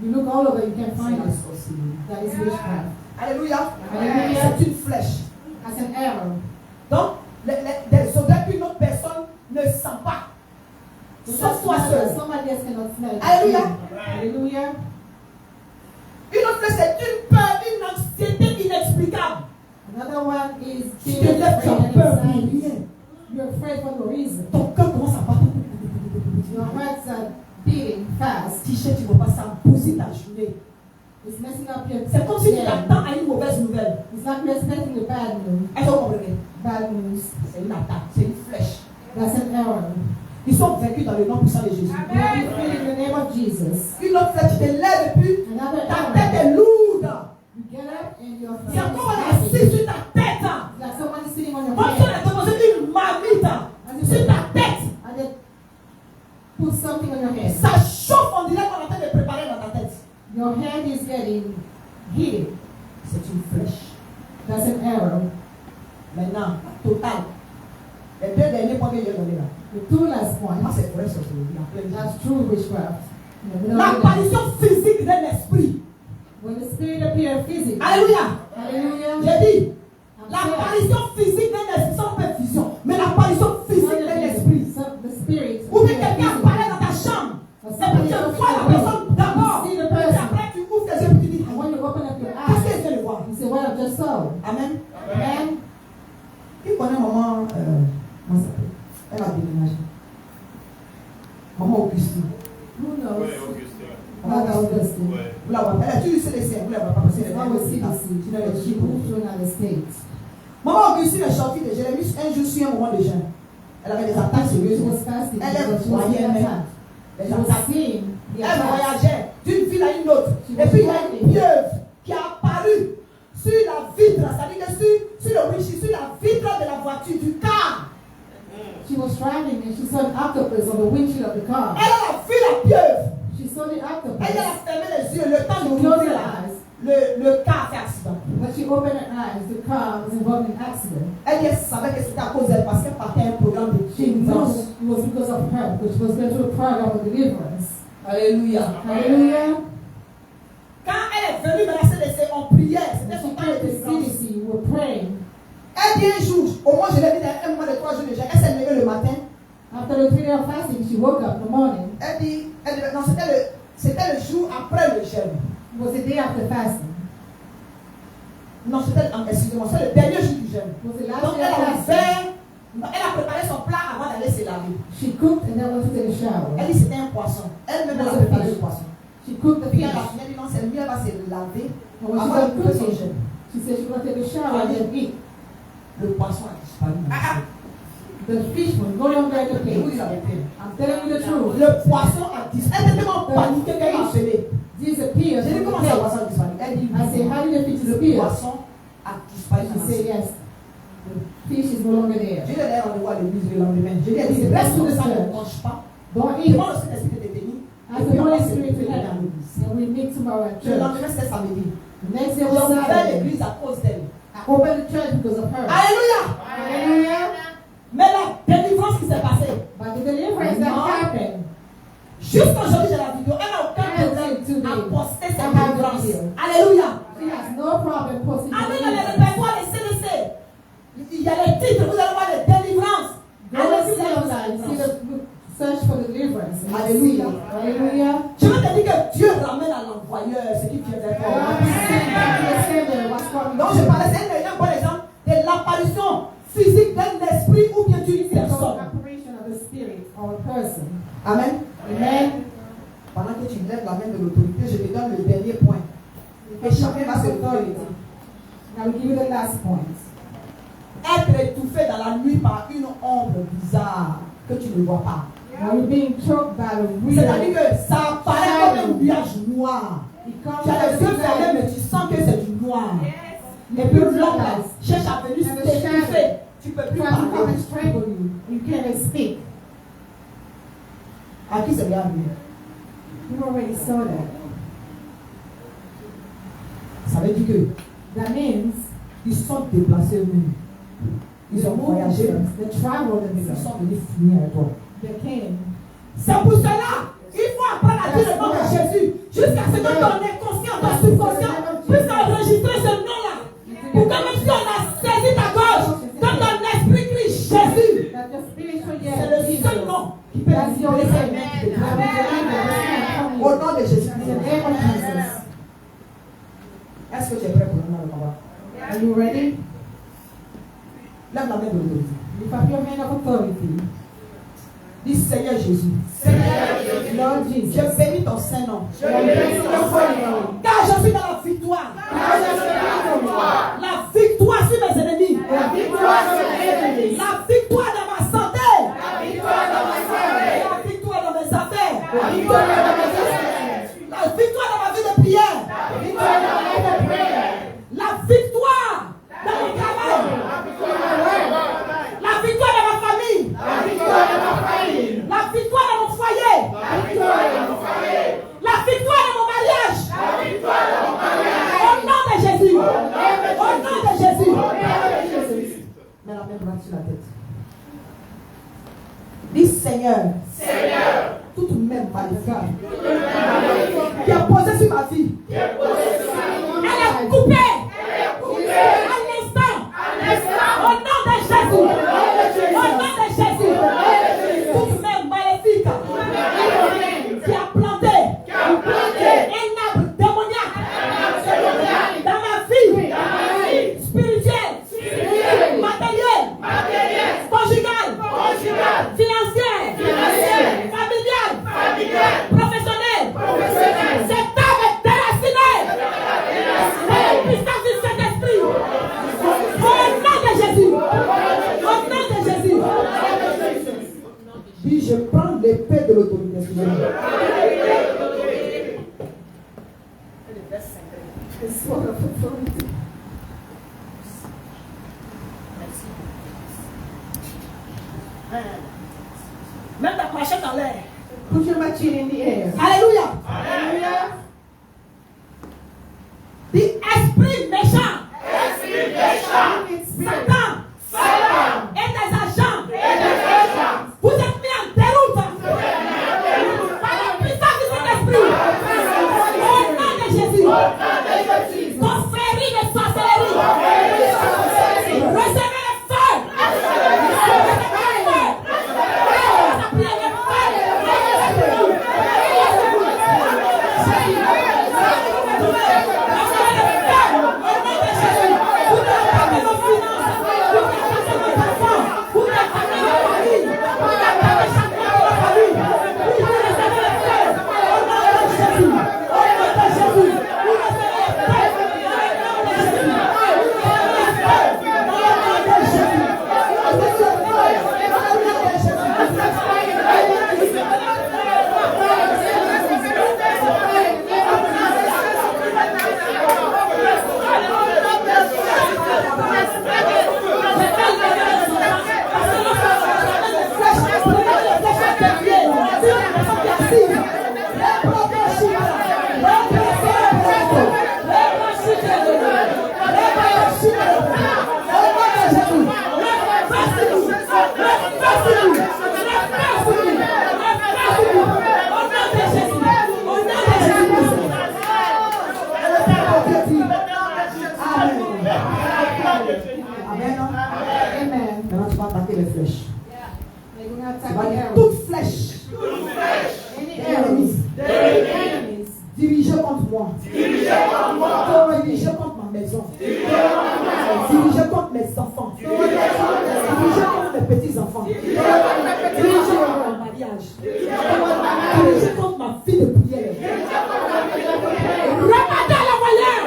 You look all over, you can't
C'est
find
la
it.
sorcellerie.
That is witchcraft.
Alléluia.
Alléluia.
C'est une flèche.
That's an arrow.
Donc, des odeurs qu'une autre personne ne sent pas. Sauf toi seul.
Somebody else cannot smell it.
Alléluia.
Hallelujah.
Une autre flèche, c'est une peur, une anxiété inexplicable.
Another one is
Tu
fear
te lèves, tu
and
as peur pour
anxiety.
rien.
You're afraid for no reason.
Ton cœur commence à battre.
Your hearts are beating fast.
T-shirt, tu ne vois pas, ça bousille ta journée.
It's messing up your
C'est comme si tu
day.
t'attends à une mauvaise nouvelle.
It's like you're expecting the bad news.
Est-ce que vous comprenez?
Bad news.
C'est une attaque, c'est une flèche.
That's an arrow.
Ils sont vaincus dans le nom puissant de Jésus.
You are defeated in the name of Jesus.
Une autre flèche, tu te lèves et puis
Another
ta tête
arrow.
est lourde.
You get up and your
C'est encore assis sur ta tête.
It's like someone is sitting on your
Comme si on
head.
a posé une marmite sur ta tête.
And they put something on your head.
Ça chauffe, on dirait qu'on est en train de préparer dans ta tête.
Your head is getting heated.
C'est une flèche.
That's an arrow.
Maintenant, total. Les 2 derniers points que j'ai donnés là.
The two last
Moi,
points.
c'est vrai, sorcellerie. En plein
That's
Jésus.
true witchcraft. You know,
L'apparition physique d'un esprit.
when the spirit appears physically.
Alléluia.
Hallelujah.
J'ai dit,
I'm saying,
l'apparition physique d'un esprit, ça on peut vision, mais l'apparition physique d'un esprit.
the spirit.
Ou bien quelqu'un apparaît dans ta chambre. Et puis tu vois la personne d'abord.
See the
Et
person.
après tu ouvres tes yeux et tu dis,
And when you open up your
qu'est-ce
eyes,
que je viens de voir?
you say, "What I just saw."
Amen.
Amen.
Qui connaît maman, comment ça s'appelle? Elle a déménagé. Maman Augustine.
Who knows?
Maman Augustine. Vous la voyez. Elle a toujours CDC, vous la voyez pas parce qu'elle est
It's always CDC.
Tu n'as les
She
chiffres.
moved to another state.
Maman Augustine est sortie de Jérémie un jour sur un moment de jeûne. Elle avait des attaques
She
sérieuses.
was fasting.
Elle est
because she was being
voyée, mais
attacked.
les
She was
attaques.
seeing the
Elle
attacks.
voyageait d'une ville à une autre.
She
Et
was
puis il y a une
walking.
pieuvre qui a apparu sur la vitre, c'est-à-dire que sur le windshield, sur la vitre de la voiture, du car.
She was driving and she saw an octopus on the windshield of the car.
Elle a vu la pieuvre.
She saw the octopus.
Elle a fermé les yeux, le temps
She
de
closed
ouvrir
her
là.
eyes.
Le car fait accident.
But she opened her eyes. The car was involved in an accident.
Elle savait que c'était à cause d'elle parce qu'elle partait à un programme de
She knew
délivrance.
it was because of her, because she was going through a program of deliverance.
Alléluia.
Hallelujah.
Quand elle est venue dans la CDC, on priait. C'était
When
son
she
temps
came
de
to
délivrance.
CDC, we were praying.
Elle dit un jour, au moins je l'ai vu dans un mois de 3 jours déjà, elle s'est levée le matin, Non, excusez-moi, c'est le dernier jour du jeûne.
Was the last
Donc
day
elle
of
a
fasting.
préparé son plat avant d'aller se laver.
She cooked and then went to take a shower.
Elle dit c'était un poisson. Elle-même elle a préparé le poisson.
She cooked the
Puis
fish.
elle a fini, elle dit non, c'est mieux, elle va se laver
And when she
avant de
done
couper son
cooking,
jeûne.
she said she was going to take a shower and then eat.
Le poisson a disparu.
The fish was no longer in the
Je vous dis
cage.
la vérité.
I'm telling you the truth.
Le poisson a disparu. Elle était tellement paniquée qu'elle m'a appelé.
Disappeared
J'ai dit
from
comment
the
ça
cage.
poisson a disparu. Elle dit
I said, how did the fish
le
disappear?
poisson a disparu.
She said, yes. The fish is no longer there.
J'ai dit d'ailleurs rendez-vous à l'église le lendemain. J'ai dit elle dit reste comme ça, ne mange pas.
Don't eat.
Demande aussi l'esprit de béni.
As the Holy Spirit will lead us. And we meet tomorrow at
Le
church.
lendemain c'était samedi.
The next day
J'ai
was
ouvert
Saturday.
l'église à cause d'elle.
I opened the church because of her.
Alléluia.
Hallelujah.
Mais la délivrance qui s'est passée.
But the deliverance that
No.
happened,
Jusqu'aujourd'hui, j'ai la vidéo. Elle n'a aucun problème à poster sa délivrance. Alléluia.
she has no problem posting the
Allez dans les
deliverance.
répertoires des CDC. Il y a les titres, vous allez voir les délivrances.
Go and see online, see the search for the deliverance. And
Hallelujah.
see it. Hallelujah.
Je veux te dire que Dieu ramène à l'envoyeur ce qui vient d'être.
God is sending back to the sender what's coming.
Donc je parlais, c'est un bon exemple de l'apparition physique d'un esprit ou bien d'une personne.
Apparition of the spirit or a person.
Amen.
Amen.
Pendant que tu lèves la main de l'autorité, je te donne le dernier point. Et chacun va se
authority. Now we give you the last point.
Être étouffé dans la nuit par une ombre bizarre que tu ne vois pas.
Now you're being choked by the
C'est-à-dire
weird.
que ça apparaît comme un nuage noir.
It comes
Tu as les yeux
as a
fermés,
light.
mais tu sens que c'est du noir. Et puis l'ombre cherche à venir t'étouffer. Tu ne peux plus
Trying to come
parler.
and strangle you. You can't even speak.
À qui c'est bien arrivé?
You already saw that.
Ça veut dire que
That means
ils sont déplacés eux-mêmes. Ils ont voyagé.
they traveled
Ils
themselves.
sont venus finir avec toi.
They came.
C'est pour cela il faut apprendre à dire le nom de Jésus jusqu'à ce que ton inconscient, ton subconscient puisse enregistrer ce nom-là. Pour que même si on a saisi ta gorge, dans ton esprit crie Jésus.
That the spiritual
C'est le seul nom qui peut
That's the only
libérer
thing
ta
that
main.
will deliver this man
Au
from you.
nom de Jésus.
In the name of Jesus.
Est-ce que tu es prêt pour le nom de combat?
Are you ready?
Lève la main de l'autorité.
Lift up your hand of authority.
Dis Seigneur Jésus.
Lord Jesus.
Je bénis ton Saint-Nom.
I praise your holy name.
Car je suis dans la victoire. La victoire sur mes ennemis.
La victoire sur mes ennemis.
La victoire dans ma santé.
La victoire dans ma santé.
La victoire dans mes affaires.
La victoire dans mes affaires.
La victoire dans ma vie de prière.
La victoire dans ma vie de prière.
La victoire dans mon travail.
La victoire dans ma work.
La victoire dans ma famille.
La victoire dans ma famille.
La victoire dans mon foyer.
La victoire dans mon foyer.
La victoire dans mon mariage.
La victoire dans mon mariage.
Au nom de Jésus.
Au nom
Au nom de Jésus.
de Jésus.
Mets la main droite sur la tête. Dis Seigneur.
Seigneur.
Toute même maléfique qui a posé sur ma vie. Elle est coupée. À l'instant. Au nom de Jésus. Au nom de Jésus. Toute même maléfique qui a planté un arbre démoniaque dans ma vie spirituelle, matérielle, conjugale, financière, familiale, professionnelle. Cet arbre est déraciné. C'est la puissance du Saint-Esprit. Au nom de Jésus. Au nom de Jésus. Dis, je prends l'épée de l'autorité.
The sword of authority.
Même ta machette en l'air.
Put your machine in the air.
Alléluia.
Hallelujah.
Dis, esprit méchant.
Spirit.
Satan. Et tes agents. Vous êtes mis en déroute. Par la puissance du Saint-Esprit. Au nom de Jésus. Confrérie de sorcellerie. Recevez le feu. Recevez le feu. Recevez le feu. Maintenant, tu vas attaquer les flèches.
They're going to
Tu
attack
vas
the
dire
arrows.
toute flèche
Any
ennemies
enemies
dirigée contre moi, dirigée contre ma maison, dirigée contre mes enfants, dirigée contre mes petits-enfants, dirigée contre mon mariage, dirigée contre ma fille de prière. Repartez à la voyeur!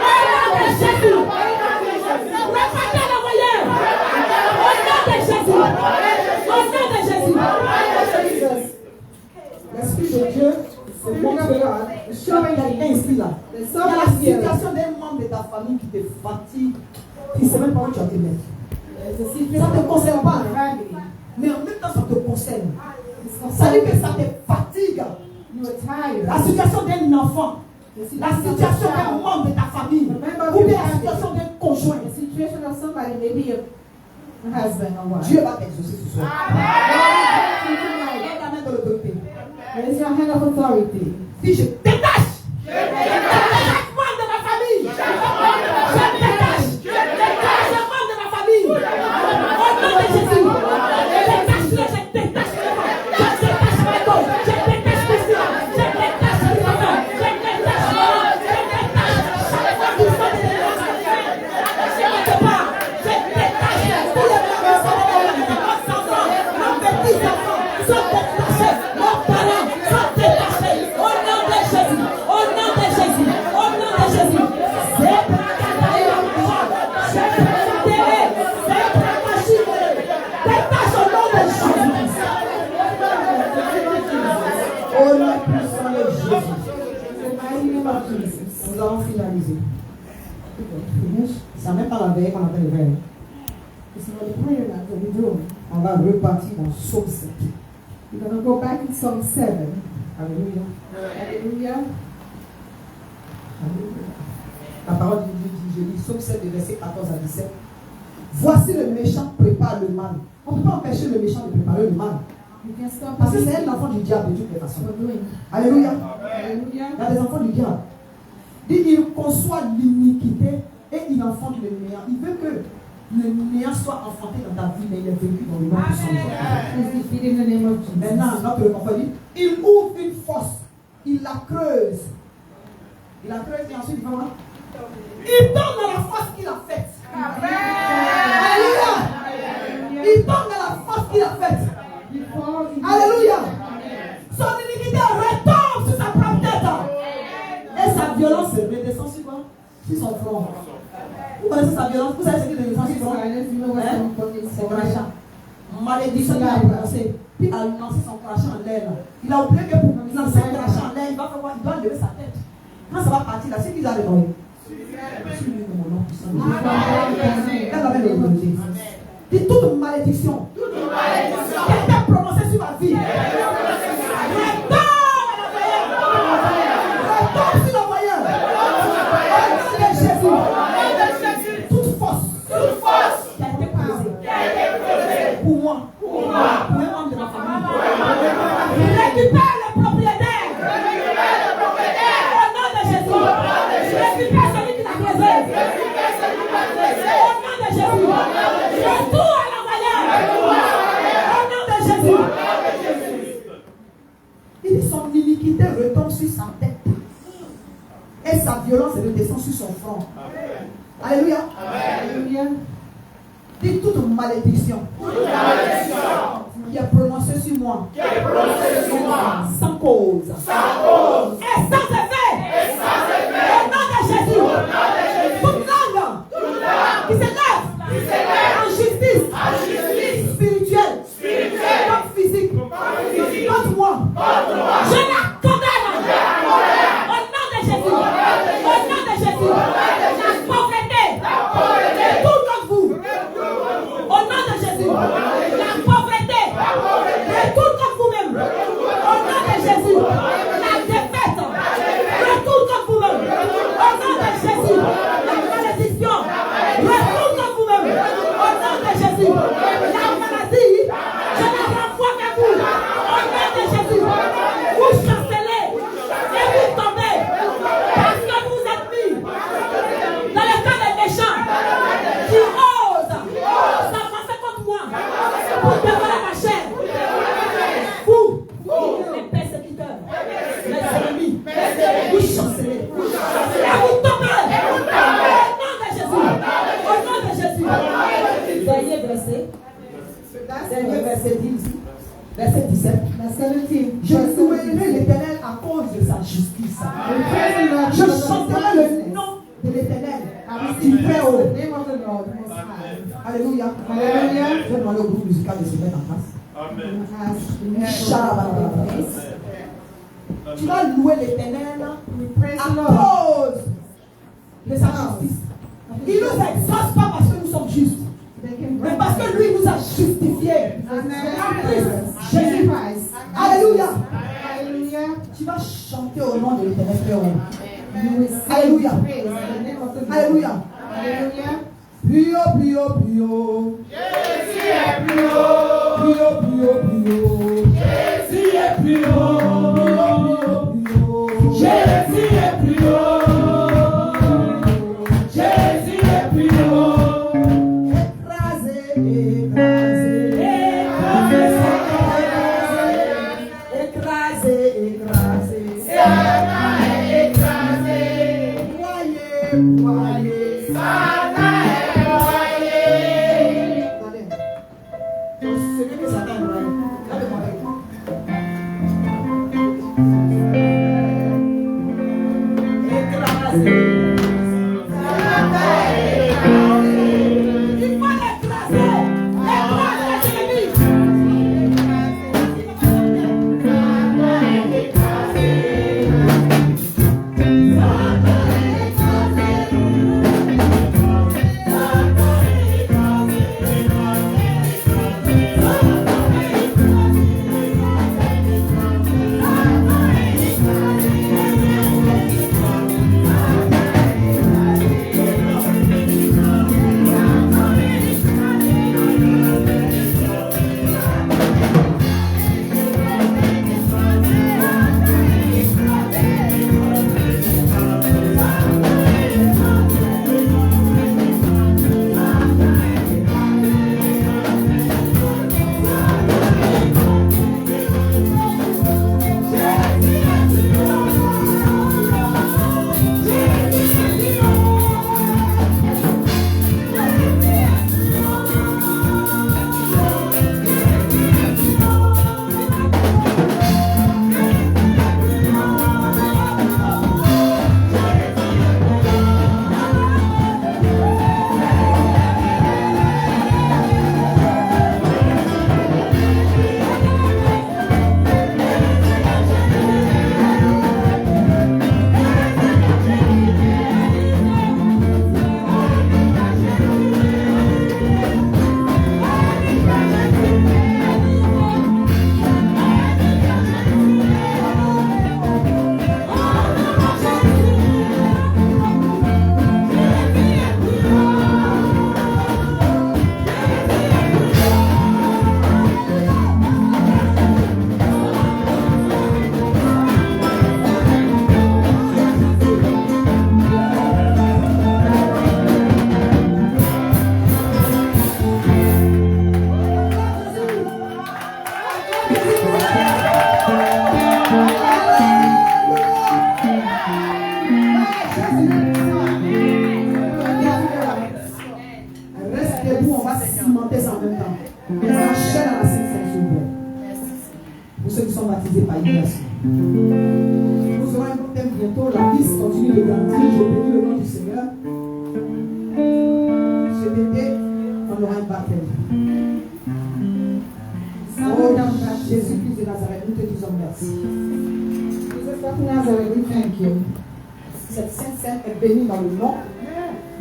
Au nom de Jésus! Repartez à la voyeur! Au nom de Jésus! Au nom de Jésus! L'Esprit de Dieu se montre là, il est ainsi là. Il y a la situation d'un membre de ta famille qui te fatigue, qui ne sait même pas où tu vas te mettre. Ça ne te concerne pas, hein? Mais en même temps ça te concerne. Ça dit que ça te fatigue. La situation d'un enfant, la situation d'un membre de ta famille, ou bien la situation d'un conjoint.
The situation of somebody, maybe a husband or wife.
Dieu va t'exaucer ce soir. Mets ta main dans l'autorité.
Raise your hand of authority.
Dis, je détache. Chaque membre de ma famille. Je détache. Chaque membre de ma famille. Au nom de Jésus. Détache-le, je détache. Je détache ma go. Je détache Christina. Je détache Christina. Je détache Laurent. Je détache chaque fois qu'il faut de délivrance. Je détache. Je détache tous les membres de nos enfants, nos petits-enfants sont détachés. Nos parents sont détachés. Au nom de Jésus. Au nom de Jésus. Au nom de Jésus. C'est détache au nom de Jésus. Au nom puissant de Jésus. Nous allons finaliser. Ça n'est pas la veille qu'on appelle le veille.
It's not a prayer that we're doing.
On va repartir dans Psaume 7.
We're going to go back in Psalm 7.
Alléluia.
Hallelujah.
Alléluia. La parole de Dieu dit, je lis Psaume 7, versets 14 à 17. Voici le méchant prépare le mal. On ne peut pas empêcher le méchant de préparer le mal.
You can stop
Parce que c'est un enfant du diable de toutes les façons.
what we're doing.
Alléluia.
Hallelujah.
Il y a des enfants du diable. Dit, il conçoit l'iniquité et il enfante le néant. Il veut que le néant soit enfanté dans ta vie, mais il est vaincu dans le nom de son Jésus.
Please defeat in the name of Jesus.
Maintenant, notre confort dit, il ouvre une fosse, il la creuse. Il la creuse et ensuite il va voir. Il tombe dans la fosse qu'il a faite. Alléluia. Il tombe dans la fosse qu'il a faite. Alléluia. Son iniquité retombe sur sa propre tête. Et sa violence redescend sur quoi? Sur son front. Vous connaissez sa violence? Vous savez ce qu'il redescend sur son front? Son crachat. Malédiction qu'il a prononcé. Puis il a lancé son crachat en l'air. Il a oublié que pour lancer son crachat en l'air, il va faire quoi? Il doit lever sa tête. Quand ça va partir là, c'est qui va le donner? Sur lui, mon nom puissant de Jésus. Elle avait le rejeté. Dit toute malédiction. Qui a été prononcée sur ma vie. Retombe sur le voyeur. Au nom de Jésus. Toute force. Qui a été posée. Pour moi. Pour un membre de ma famille. Récupère le propriétaire. Au nom de Jésus. Récupère celui qui l'a creusé. Au nom de Jésus. Retour à l'envoyeur. Au nom de Jésus. Il dit son iniquité retombe sur sa tête. Et sa violence redescend sur son front. Alléluia.
Hallelujah.
Dit toute malédiction. Qui est prononcée sur moi. Sans cause. Et sans effet. Au nom de Jésus. Toute langue. Qui s'élève. En justice. Spirituelle. Comme physique. Contre moi. Je la condamne. Au nom de Jésus. Au nom de Jésus. La pauvreté. Tout contre vous. Au nom de Jésus. La pauvreté. Retourne contre vous-même. Au nom de Jésus. La défaite. Retourne contre vous-même. Au nom de Jésus. La malédiction. Verset 17.
Verse 17.
Je louerai l'Éternel à cause de sa justice. Je chanterai le nom de l'Éternel du très haut. Alléluia.
Alléluia.
Je vais demander au groupe musical de se mettre en place.
Amen.
Tu vas louer l'Éternel à cause de sa justice. Il ne nous exauce pas parce que nous sommes justes, mais parce que lui nous a justifiés. Jésus. Alléluia.
Alléluia.
Tu vas chanter au nom de l'Éternel très haut.
Alléluia.
Alléluia.
Alléluia.
Plus haut, plus haut, plus haut.
Jésus est plus haut.
Plus haut, plus haut, plus haut.
Jésus est plus haut.
Jésus est plus haut.
Jésus est plus haut.
Écrasé, écrasé, écrasé, écrasé,
Satan est écrasé.
broyé, broyé.
Satan est broyé.
Attendez. C'est lui qui Satan est broyé. Regardez-moi avec moi. Écrasé. Pour ceux qui sont baptisés par immersion. Nous aurons un autre thème bientôt. La liste continue de grandir. Je bénis le nom du Seigneur. Cet été, on aura un baptême. Oh Jésus-Christ de Nazareth, nous te disons merci.
Jesus of Nazareth, we thank you.
Cette sainte scène est bénie dans le nom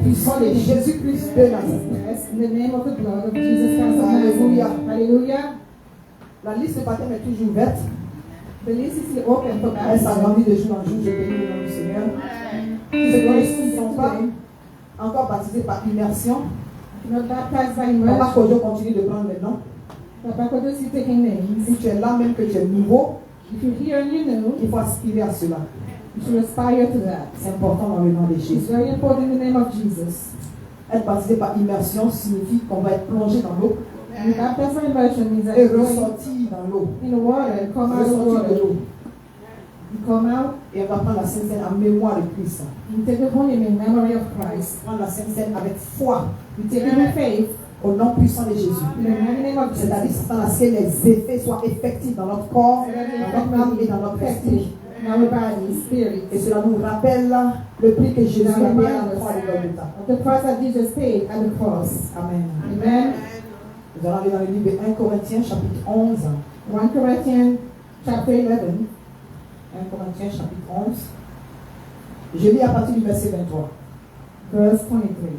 puissant de Jésus-Christ de Nazareth.
Yes, in the name of the blood of Jesus Christ of
Alléluia.
Nazareth. Hallelujah.
La liste de baptême est toujours ouverte.
The list is still open for
Elle s'agrandit de jour en jour. Je bénis le nom du Seigneur. Ceux qui ne sont pas encore baptisés par immersion,
Not baptized by
Papa
immersion.
Kojo continue de prendre les noms.
Papa Kodo is taking names.
Si tu es là, même que tu es nouveau,
If you're here and you know,
il faut aspirer à cela.
you should aspire to that.
C'est important dans le nom de
It's
Jésus.
very important in the name of Jesus.
Être baptisé par immersion signifie qu'on va être plongé dans l'eau
And baptized by immersion means that
et
you're going
ressortir dans l'eau.
in the water, you come out of the
Ressortir de
water,
l'eau.
you come out,
Et on va prendre la Sainte Seine en mémoire de Christ.
you take the volume in memory of Christ.
Prendre la Sainte Seine avec foi
You take it with faith.
Au nom puissant de Jésus.
In the mighty name of Jesus.
C'est-à-dire, Satan a ce que les effets soient effectifs dans notre corps, dans notre âme et dans notre esprit.
In our body, spirit.
Et cela nous rappelle le prix que Jésus a payé à la croix de Golgotha.
The price that Jesus paid at the cross.
Amen.
Amen.
Nous allons aller dans le livre de 1 Corinthiens, chapitre 11.
1 Corinthians chapter 11.
1 Corinthiens, chapitre 11. Je lis à partir du verset 23.
Verse 23.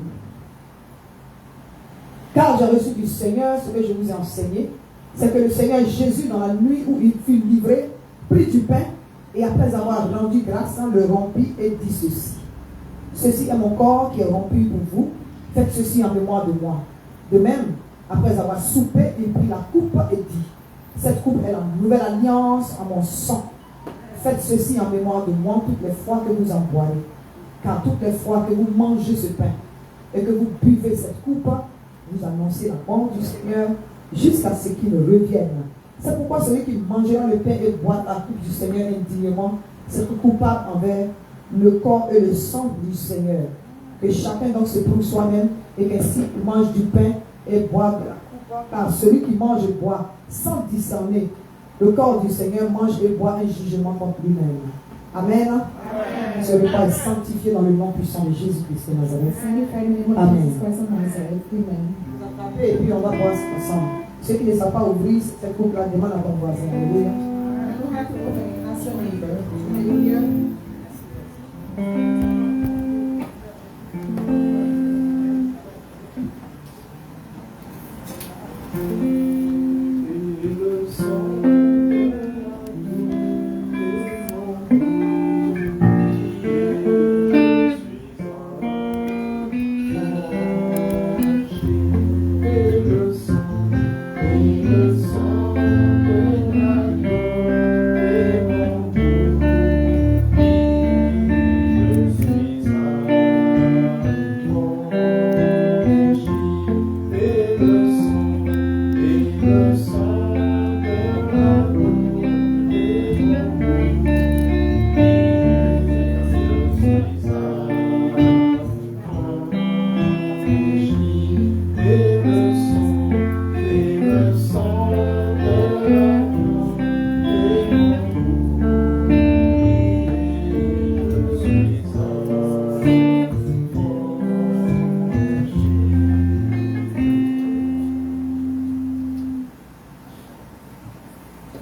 Car j'ai reçu du Seigneur ce que je vous ai enseigné, c'est que le Seigneur Jésus, dans la nuit où il fut livré, prit du pain et après avoir rendu grâce, le rompit et dit ceci. Ceci est mon corps qui est rompu pour vous, faites ceci en mémoire de moi. De même, après avoir soupé, il prit la coupe et dit, cette coupe est la nouvelle alliance en mon sang. Faites ceci en mémoire de moi toutes les fois que vous en boirez. Car toutes les fois que vous mangez ce pain et que vous buvez cette coupe, vous annoncez la mort du Seigneur jusqu'à ce qu'il revienne. C'est pourquoi celui qui mangera le pain et boira la coupe du Seigneur indignement, c'est coupable envers le corps et le sang du Seigneur. Que chacun donc se prouve soi-même et qu'ainsi il mange du pain et boit de la coupe. Car celui qui mange et boit sans discerner le corps du Seigneur mange et boit un jugement contre lui-même. Amen. Amen. Ce repas est sanctifié dans le nom puissant de Jésus-Christ de Nazareth. Amen. Vous attrapez et puis on va boire ensemble. Ceux qui ne savent pas ouvrir cette coupe-là demandent à ton voisin. Alléluia.
You have to open it. Ask your neighbor. Hallelujah.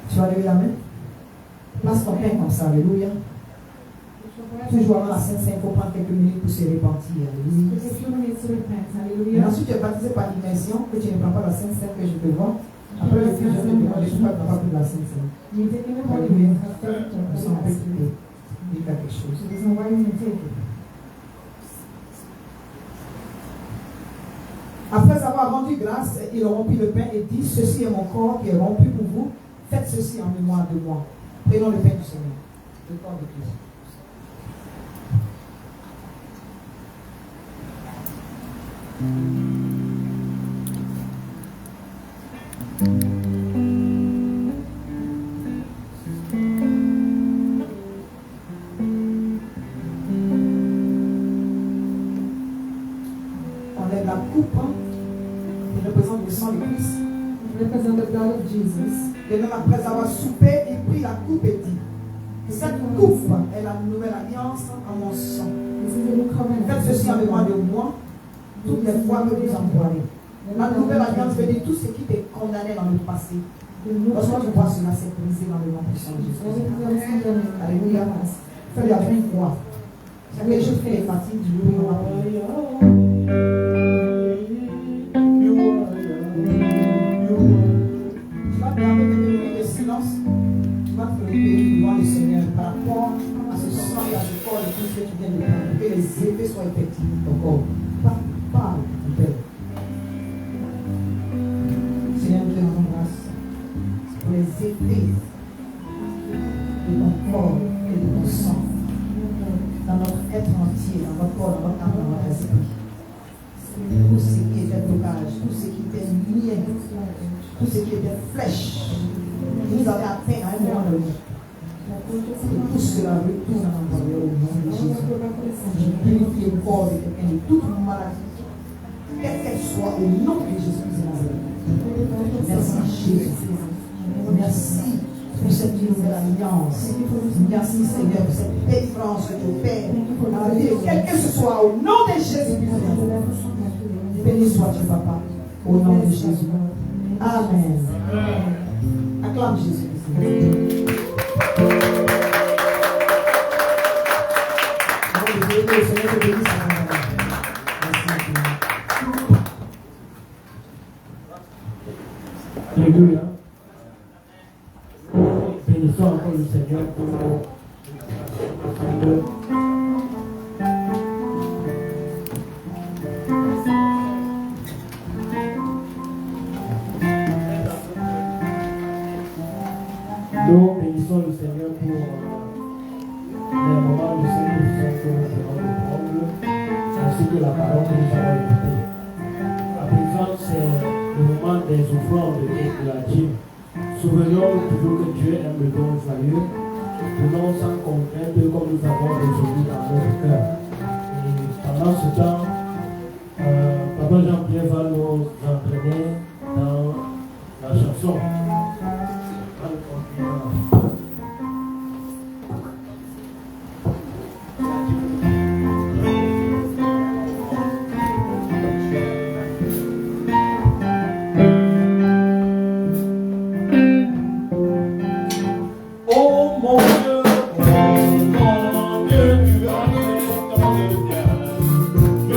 Tu vas lever la main. Place ton pain comme ça, alléluia. Toujours avant la Sainte Seine, il faut prendre quelques minutes pour se repentir. Alléluia. Et ensuite, tu es baptisé par l'immersion, que tu ne prends pas la Sainte Seine, que je te vois. Après le film, je te demande de ne pas prendre de la Sainte Seine. Alléluia. Je sens un peu qu'il y a quelque chose. Après avoir rendu grâce, il rompit le pain et dit, ceci est mon corps qui est rompu pour vous. Faites ceci en mémoire de moi. Prenons le pain du Seigneur. Le corps de Christ. On lève la coupe qui représente le sang de Christ.
Represent the blood of Jesus.
Et même après avoir soupé, il prit la coupe et dit, cette coupe est la nouvelle alliance en mon sang. Faites ceci en mémoire de moi, toutes les fois que vous en boirez. La nouvelle alliance veut dire tout ce qui t'est condamné dans le passé. Lorsque tu vois cela, c'est brisé dans le nom puissant de Jésus. Alléluia. Fais-le avec foi. C'est que je fais les fatigues du loup dans la prière. Tu vas te garder quelques minutes de silence. Tu vas te lever devant le Seigneur par rapport à ce sang et à ce corps de tout ce que tu viens de prendre. Que les effets soient effectifs de ton corps. Parle, mon Père. Seigneur, nous te rendons grâce pour les effets de ton corps et de ton sang dans notre être entier, dans notre corps, dans notre âme, dans notre esprit. Tout ce qui était blocage, tout ce qui était lien, tout ce qui était flèche, qui nous avait atteint à un moment donné. Et tout cela retourne en envoyé au nom de Jésus. Je purifie le corps de quelqu'un de toute maladie, quelle qu'elle soit, au nom de Jésus de Nazareth. Merci Jésus. Merci pour cette nouvelle alliance. Merci Seigneur pour cette délivrance que tu opères. Quel que ce soit, au nom de Jésus de Nazareth. Béni sois-tu, Papa, au nom de Jésus. Amen. Acclame Jésus.
Alléluia. Bénissons encore le Seigneur pour nous bénissons le Seigneur pour les moments de sanctification que nous venons de prendre, ainsi que la parole que nous avons écoutée. À présent, c'est le moment des offrandes et de la dîme. Souvenons toujours que Dieu aime le don joyeux. Donnons sans contrainte comme nous avons résolu dans notre cœur. Et pendant ce temps, Papa Jean-Pierre va nous entraîner dans la chanson.
Oh mon Dieu, tu as fait tant de bien. Je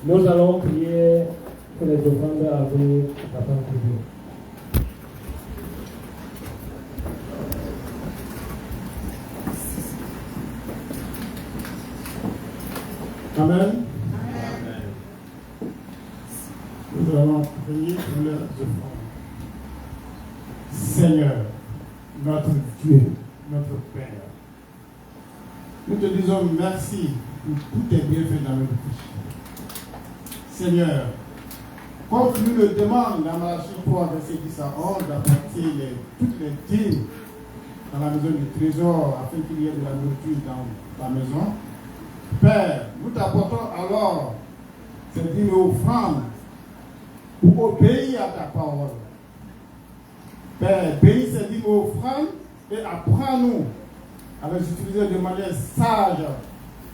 Nous allons prier pour les offrandes avec Papa Koudou. Amen. Nous allons prier pour les offrandes. Seigneur, notre Dieu, notre Père, nous te disons merci pour tous tes bienfaits dans notre vie. Seigneur, comme tu nous le demandes dans Malachie 3, verset 10 à 11, d'apporter toutes les dîmes dans la maison du trésor afin qu'il y ait de la nourriture dans ta maison. Père, nous t'apportons alors ces dîmes et offrandes pour obéir à ta parole. Père, bénis ces dîmes et offrandes et apprends-nous à les utiliser de manière sage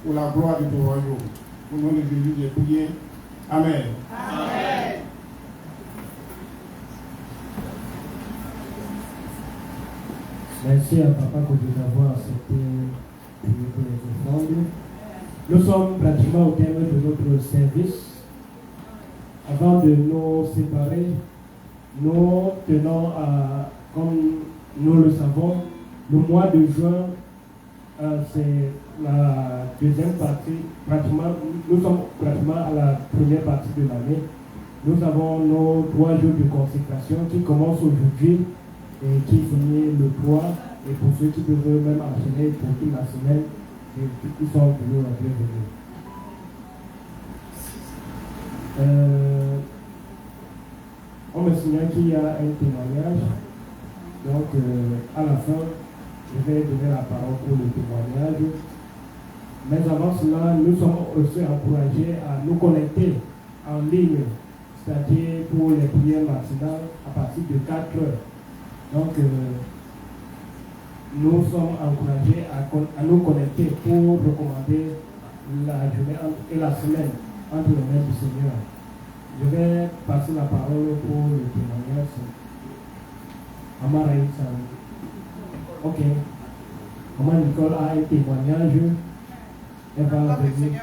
pour la gloire de ton royaume. Au nom de Jésus, j'ai prié. Amen.
Amen.
Merci à Papa d'avoir accepté les offrandes. Nous sommes pratiquement au terme de notre service. Avant de nous séparer, nous tenons à, comme nous le savons, le mois de juin, c'est la deuxième partie. Nous sommes pratiquement à la première partie de l'année. Nous avons nos 3 jours de consécration qui commencent aujourd'hui et qui finissent le 3. Et pour ceux qui peuvent même enchaîner pour toute la semaine, ils sont toujours bienvenus. On me signale qu'il y a un témoignage. Donc, à la fin, je vais donner la parole pour le témoignage. Mais avant cela, nous sommes aussi encouragés à nous connecter en ligne, c'est-à-dire pour les prières matinales à partir de 4 heures. Donc, nous sommes encouragés à nous connecter pour recommander la journée et la semaine entre les mains du Seigneur. Je vais passer la parole pour le témoignage. Maman Raïssa. Ok. Maman Nicole a un témoignage. Elle va venir.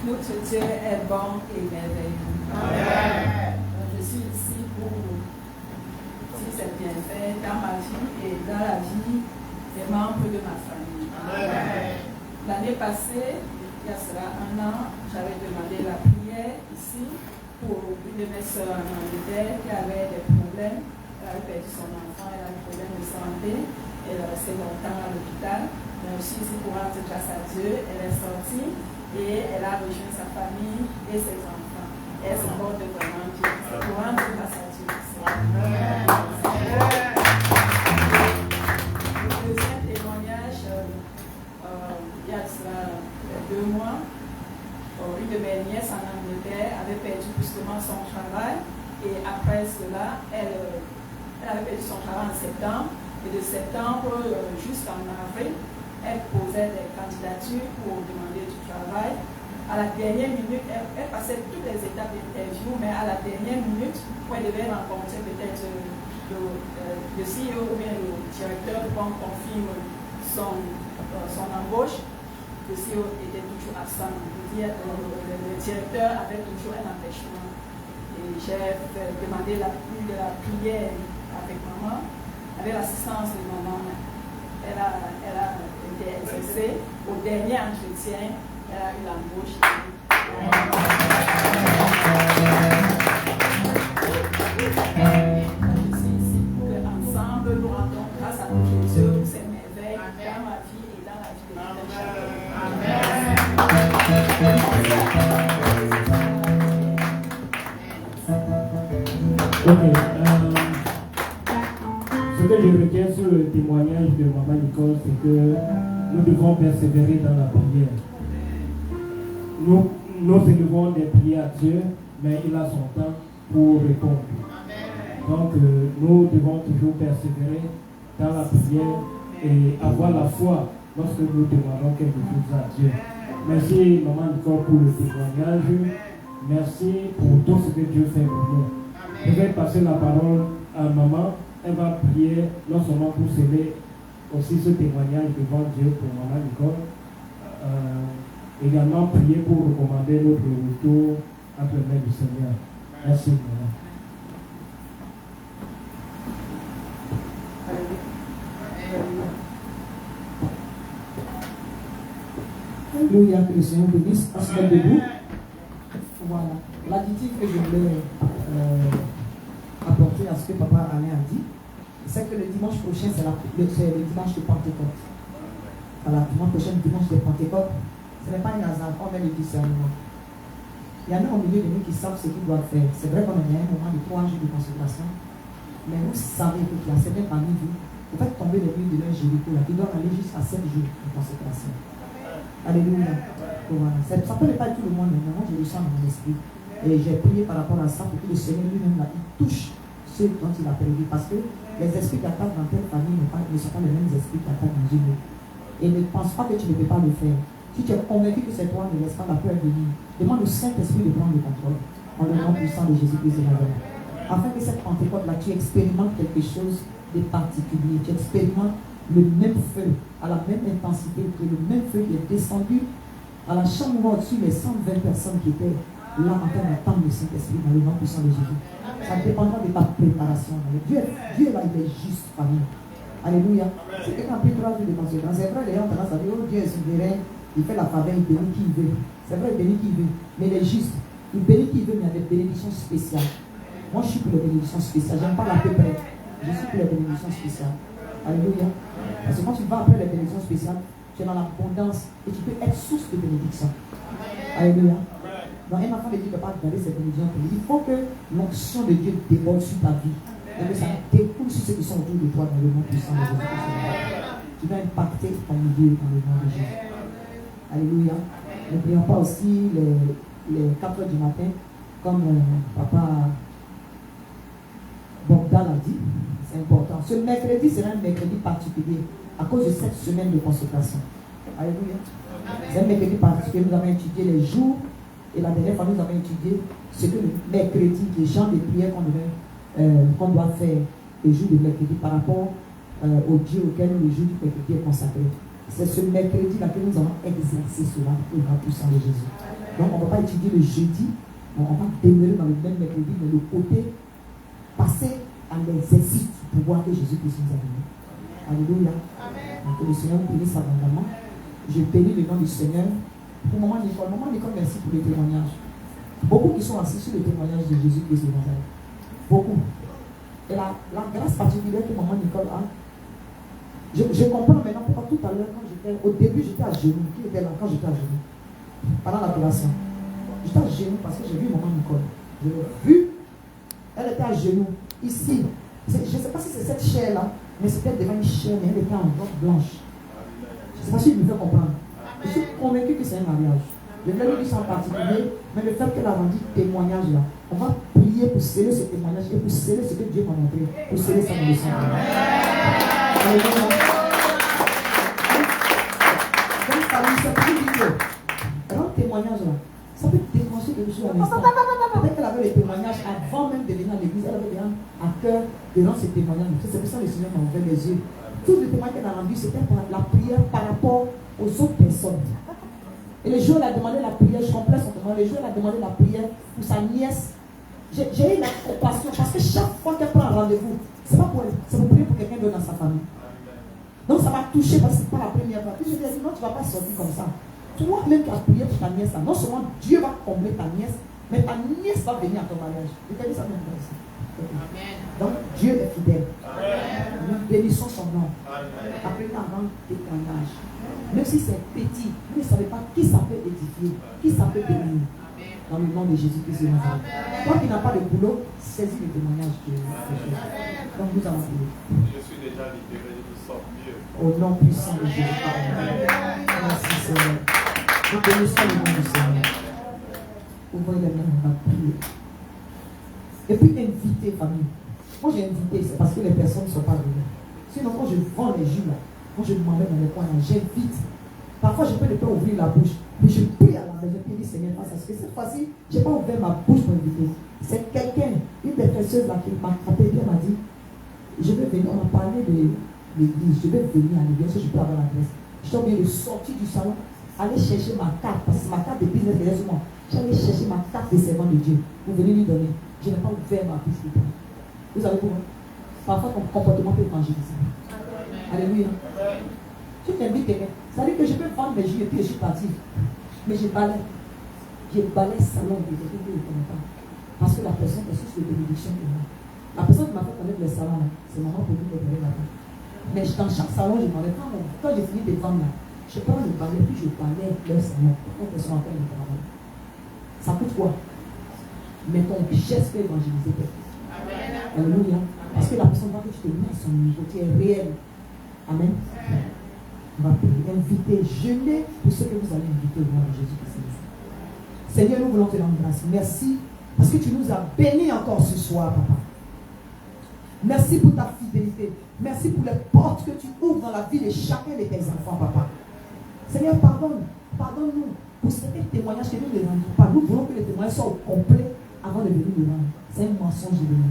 Notre Dieu est bon et merveilleux.
Amen.
Je suis ici pour dire ses bienfaits dans ma vie et dans la vie des membres de ma famille.
Amen.
L'année passée, il y a cela 1 an, j'avais demandé la prière ici pour une de mes soeurs en Angleterre qui avait des problèmes. Elle avait perdu son enfant, elle a des problèmes de santé, elle est restée longtemps à l'hôpital. Mais je suis ici pour rendre grâce à Dieu, elle est sortie. Et elle a rejoint sa famille et ses enfants. Elle se porte vraiment Dieu. C'est pour rendre grâce à Dieu. Le deuxième témoignage, il y a cela 2 mois, une de mes nièces en Angleterre avait perdu brusquement son travail. Et après cela, elle avait perdu son travail en septembre. Et de septembre jusqu'en avril, elle posait des candidatures pour demander du travail. À la dernière minute, elle passait toutes les étapes d'interview, mais à la dernière minute, où elle devait rencontrer peut-être le CEO ou bien le directeur pour qu'on confirme son embauche. Le CEO était toujours absent. Le directeur avait toujours un empêchement. Et j'ai demandé l'appui de la prière avec maman, avec l'assistance de maman. Elle a été exercée. Au dernier entretien, elle a eu l'embauche. Je suis ici pour qu'ensemble nous rendons grâce à notre Dieu pour ses merveilles dans ma vie et dans la vie de
Ce que je retiens sur le témoignage de Maman Nicole, c'est que nous devons persévérer dans la prière. Nous élevons des prières à Dieu, mais il a son temps pour répondre. Donc nous devons toujours persévérer dans la prière et avoir la foi lorsque nous demandons quelque chose à Dieu. Merci Maman Nicole pour le témoignage. Merci pour tout ce que Dieu fait pour nous. Je vais passer la parole à maman. Elle va prier non seulement pour sceller aussi ce témoignage devant Dieu pour maman Nicole. Également prier pour recommander notre retour entre les mains du Seigneur. Merci, maman.
Alléluia, que le Seigneur bénisse. On se met debout. Voilà. L'additif que je voulais apporter à ce que Papa Alain a dit, c'est que le dimanche prochain, c'est le dimanche de Pentecôte. Voilà, dimanche prochain, le dimanche de Pentecôte, ce n'est pas un hasard, on met le discernement. Il y en a au milieu de nous qui savent ce qu'ils doivent faire. C'est vrai qu'on a un moment de 3 jours de consécration, mais vous savez qu'il y a certains parmi vous, vous faites tomber les murs de leur Jéricho, qui doivent aller jusqu'à 7 jours de consécration. Alléluia. Voilà. Ça ne peut pas être tout le monde, mais moi je le sens dans mon esprit. Et j'ai prié par rapport à ça pour que le Seigneur lui-même là, il touche ceux dont il a prévu. Parce que les esprits qui attaquent dans telle famille ne sont pas les mêmes esprits qui attaquent dans une autre. Et ne pense pas que tu ne peux pas le faire. Si tu es convaincu que c'est toi, ne laisse pas la peur venir. Demande au Saint-Esprit de prendre le contrôle. En le nom puissant de Jésus-Christ de Nazareth. Afin que cette Pentecôte-là, tu expérimentes quelque chose de particulier. Tu expérimentes le même feu, à la même intensité, que le même feu qui est descendu à la chambre au-dessus, les 120 personnes qui étaient là en train d'attendre le Saint-Esprit dans le nom puissant de Jésus. Ça dépendra de ta préparation. Dieu là, il est juste, famille. Alléluia. Si quelqu'un a pris 3 jours de conséquence, c'est vrai, les gens ont tendance à dire, oh Dieu est souverain, il fait la faveur, il bénit qui il veut. C'est vrai, il bénit qui il veut. Mais il est juste. Il bénit qui il veut, mais il y a des bénédictions spéciales. Moi, je suis pour les bénédictions spéciales. J'aime pas la peu près. Je suis pour les bénédictions spéciales. Alléluia. Parce que quand tu vas après les bénédictions spéciales, tu es dans l'abondance et tu peux être source de bénédiction. Alléluia. Donc, un enfant de Dieu ne peut pas garder ses bénédictions. Il faut que l'onction de Dieu déborde sur ta vie. Et que ça découle sur ceux qui sont autour de toi dans le nom puissant de Jésus. Tu vas impacter ton milieu dans le nom de Jésus. Alléluia. N'oublions pas aussi les 4 heures du matin, comme Papa Bogdan l'a dit. C'est important. Ce mercredi sera un mercredi particulier à cause de cette semaine de consécration. Alléluia. C'est un mercredi particulier. Nous avons étudié les jours et la dernière fois nous avons étudié ce que le mercredi, les gens de prière qu'on doit faire le jour de mercredi par rapport au Dieu auquel le jour du mercredi est consacré. C'est ce mercredi-là que nous allons exercer cela pour la puissance de Jésus. Donc on ne va pas étudier le jeudi, on va demeurer dans le même mercredi, mais le côté passer à l'exercice du pouvoir que Jésus puisse nous amener. Alléluia. Donc que le Seigneur nous bénisse abondamment. Je bénis le nom du Seigneur. Pour maman Nicole, merci pour le témoignage. Beaucoup qui sont assis sur le témoignage de Jésus-Christ de Nazareth. Beaucoup. Et la grâce particulière que maman Nicole a, je comprends maintenant pourquoi tout à l'heure, au début j'étais à genoux. Qui était là quand j'étais à genoux? Pendant l'adoration. J'étais à genoux parce que j'ai vu maman Nicole. Je l'ai vue. Elle était à genoux. Ici. Je ne sais pas si c'est cette chair-là, mais c'était devant une chair, mais elle était en robe blanche. Je ne sais pas si je me fais comprendre. Je suis convaincu que c'est un mariage. Je ne l'ai dit en particulier, mais le fait qu'elle a rendu témoignage là, on va prier pour sceller ce témoignage et pour sceller ce que Dieu m'a montré, pour sceller ça dans le sang. Comme famille, c'est plus vite. Rendre témoignage là, ça peut déclencher quelque chose à l'instant. Peut-être qu'elle avait les témoignages avant même de venir à l'église, elle avait déjà à cœur de rendre ces témoignages. C'est pour ça que le Seigneur m'a ouvert les yeux. Tous les témoignages qu'elle a rendus, c'était pour la prière par rapport aux autres personnes. Et le jour où elle a demandé la prière, je complète son témoignage, le jour où elle a demandé la prière pour sa nièce, j'ai eu la compassion parce que chaque fois qu'elle prend un rendez-vous, c'est pas pour elle, c'est pour prier pour quelqu'un d'autre dans sa famille. Donc ça m'a touché parce que c'est pas la première fois. Puis je lui ai dit, non, tu ne vas pas sortir comme ça. Toi-même qui as prié pour ta nièce, là, non seulement Dieu va combler ta nièce, mais ta nièce va venir à ton mariage. Je t'ai dit ça même comme ça. Donc Dieu est fidèle. Nous bénissons son nom. Après un grand témoignage. Même si c'est petit, vous ne savez pas qui ça peut édifier, qui ça peut bénir. Dans le nom de Jésus-Christ de Nazareth. Toi qui n'as pas de boulot, saisis le témoignage de Jésus. Donc nous allons prier.
Je suis déjà libéré de sortir.
Au nom puissant de Jésus. Merci Seigneur. Nous bénissons le nom du Seigneur. Ouvrez les mains, on va prier. Et puis inviter, famille. Moi j'ai invité, c'est parce que les personnes ne sont pas venues. Sinon, quand je vends les jus là, quand je m'emmène dans les coins là, j'invite. Parfois, je peux ne pas ouvrir la bouche. Mais je prie à la maison, je prie, Seigneur, face à ce que cette fois-ci, je n'ai pas ouvert ma bouche pour inviter. C'est quelqu'un, une personne
confesseuse là qui m'a frappé, qui m'a dit, je vais venir, on a parlé de l'église, je vais venir à l'église, je peux avoir l'adresse. Je suis obligé de sortir du salon, aller chercher ma carte, parce que ma carte de business est sur moi. J'allais chercher ma carte de servant de Dieu. Vous venez lui donner. Je n'ai pas ouvert ma bouche. Vous avez compris? Parfois, ton comportement peut évangéliser. Alléluia. Tu t'invites quelqu'un. Ça veut dire que je peux prendre mes jus et puis je suis parti. Mais je balaye. Je balaye salon de quelqu'un qui ne connaît pas. Parce que la personne est source de bénédiction pour moi. La personne qui m'a fait connaître les salons, c'est maman pour lui de donner là-bas. Mais dans chaque salon, je m'en vais. Quand j'ai fini de vendre là, je prends le balai puis je balaye leur salon. Quand elles sont en train de travailler. Ça coûte quoi? Mais ton geste peut évangéliser quelqu'un. Alléluia. Parce que la personne va que tu te mets à son niveau, tu es réel. Amen. On va prier, inviter, jeûner pour ce que vous allez inviter au nom de Jésus-Christ. Seigneur, nous voulons te rendre grâce. Merci parce que tu nous as bénis encore ce soir, papa. Merci pour ta fidélité. Merci pour les portes que tu ouvres dans la vie de chacun de tes enfants, papa. Seigneur, pardonne-nous pour ces témoignages que nous ne rendons pas. Nous voulons que les témoignages soient au complet avant de venir le rendre. C'est un mensonge de nous.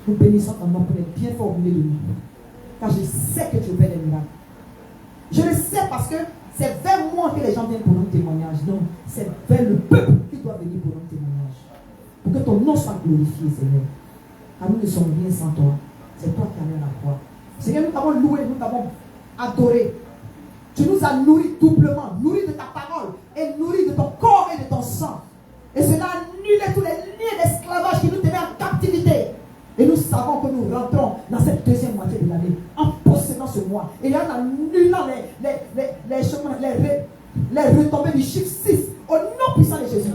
Nous bénissons ton nom pour être bien formulé de nous. Car je sais que tu fais des miracles. Je le sais parce que c'est vers moi que les gens viennent pour rendre témoignage. Non, c'est vers le peuple qui doit venir pour rendre témoignage. Pour que ton nom soit glorifié, Seigneur. Car nous ne sommes rien sans toi. C'est toi qui as mis la croix. Seigneur, nous t'avons loué, nous t'avons adoré. Tu nous as nourris doublement, nourris de ta parole et nourris de ton corps et de ton sang. Et cela a annulé tous les liens d'esclavage qui nous tenaient en captivité. Et nous savons que nous rentrons dans cette deuxième moitié de l'année en possédant ce mois. Et en annulant les retombées du chiffre 6 au nom puissant de Jésus.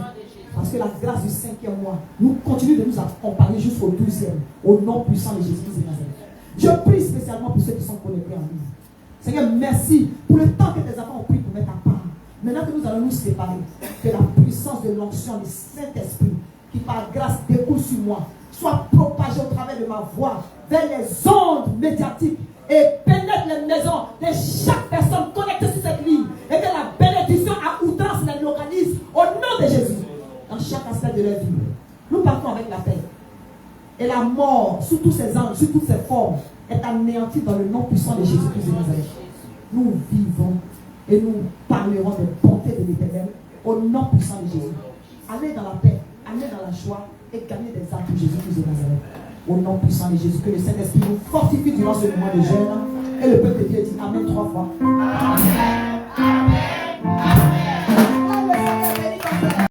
Parce que la grâce du 5e mois nous continue de nous accompagner jusqu'au 12e. Au nom puissant de Jésus de Nazareth. Je prie spécialement pour ceux qui sont connectés en ligne. Seigneur, merci pour le temps que tes enfants ont pris pour mettre à part. Maintenant que nous allons nous séparer, que la puissance de l'onction du Saint-Esprit qui par grâce découle sur moi soit propagée au travers de ma voix vers les ondes médiatiques et pénètre les maisons de chaque personne connectée sur cette ligne et que la bénédiction à outrance les localise au nom de Jésus dans chaque aspect de leur vie. Nous partons avec la paix et la mort sous tous ses angles, sous toutes ses formes est anéantie dans le nom puissant de Jésus-Christ de Nazareth. Nous vivons et nous parlerons des bontés de l'Éternel au nom puissant de Jésus. Allez dans la paix, allez dans la joie et gagnez des âmes pour Jésus-Christ de Nazareth. Au nom puissant de Jésus, que le Saint-Esprit nous fortifie durant ce moment de jeûne. Et le peuple de Dieu dit Amen 3 fois. Amen.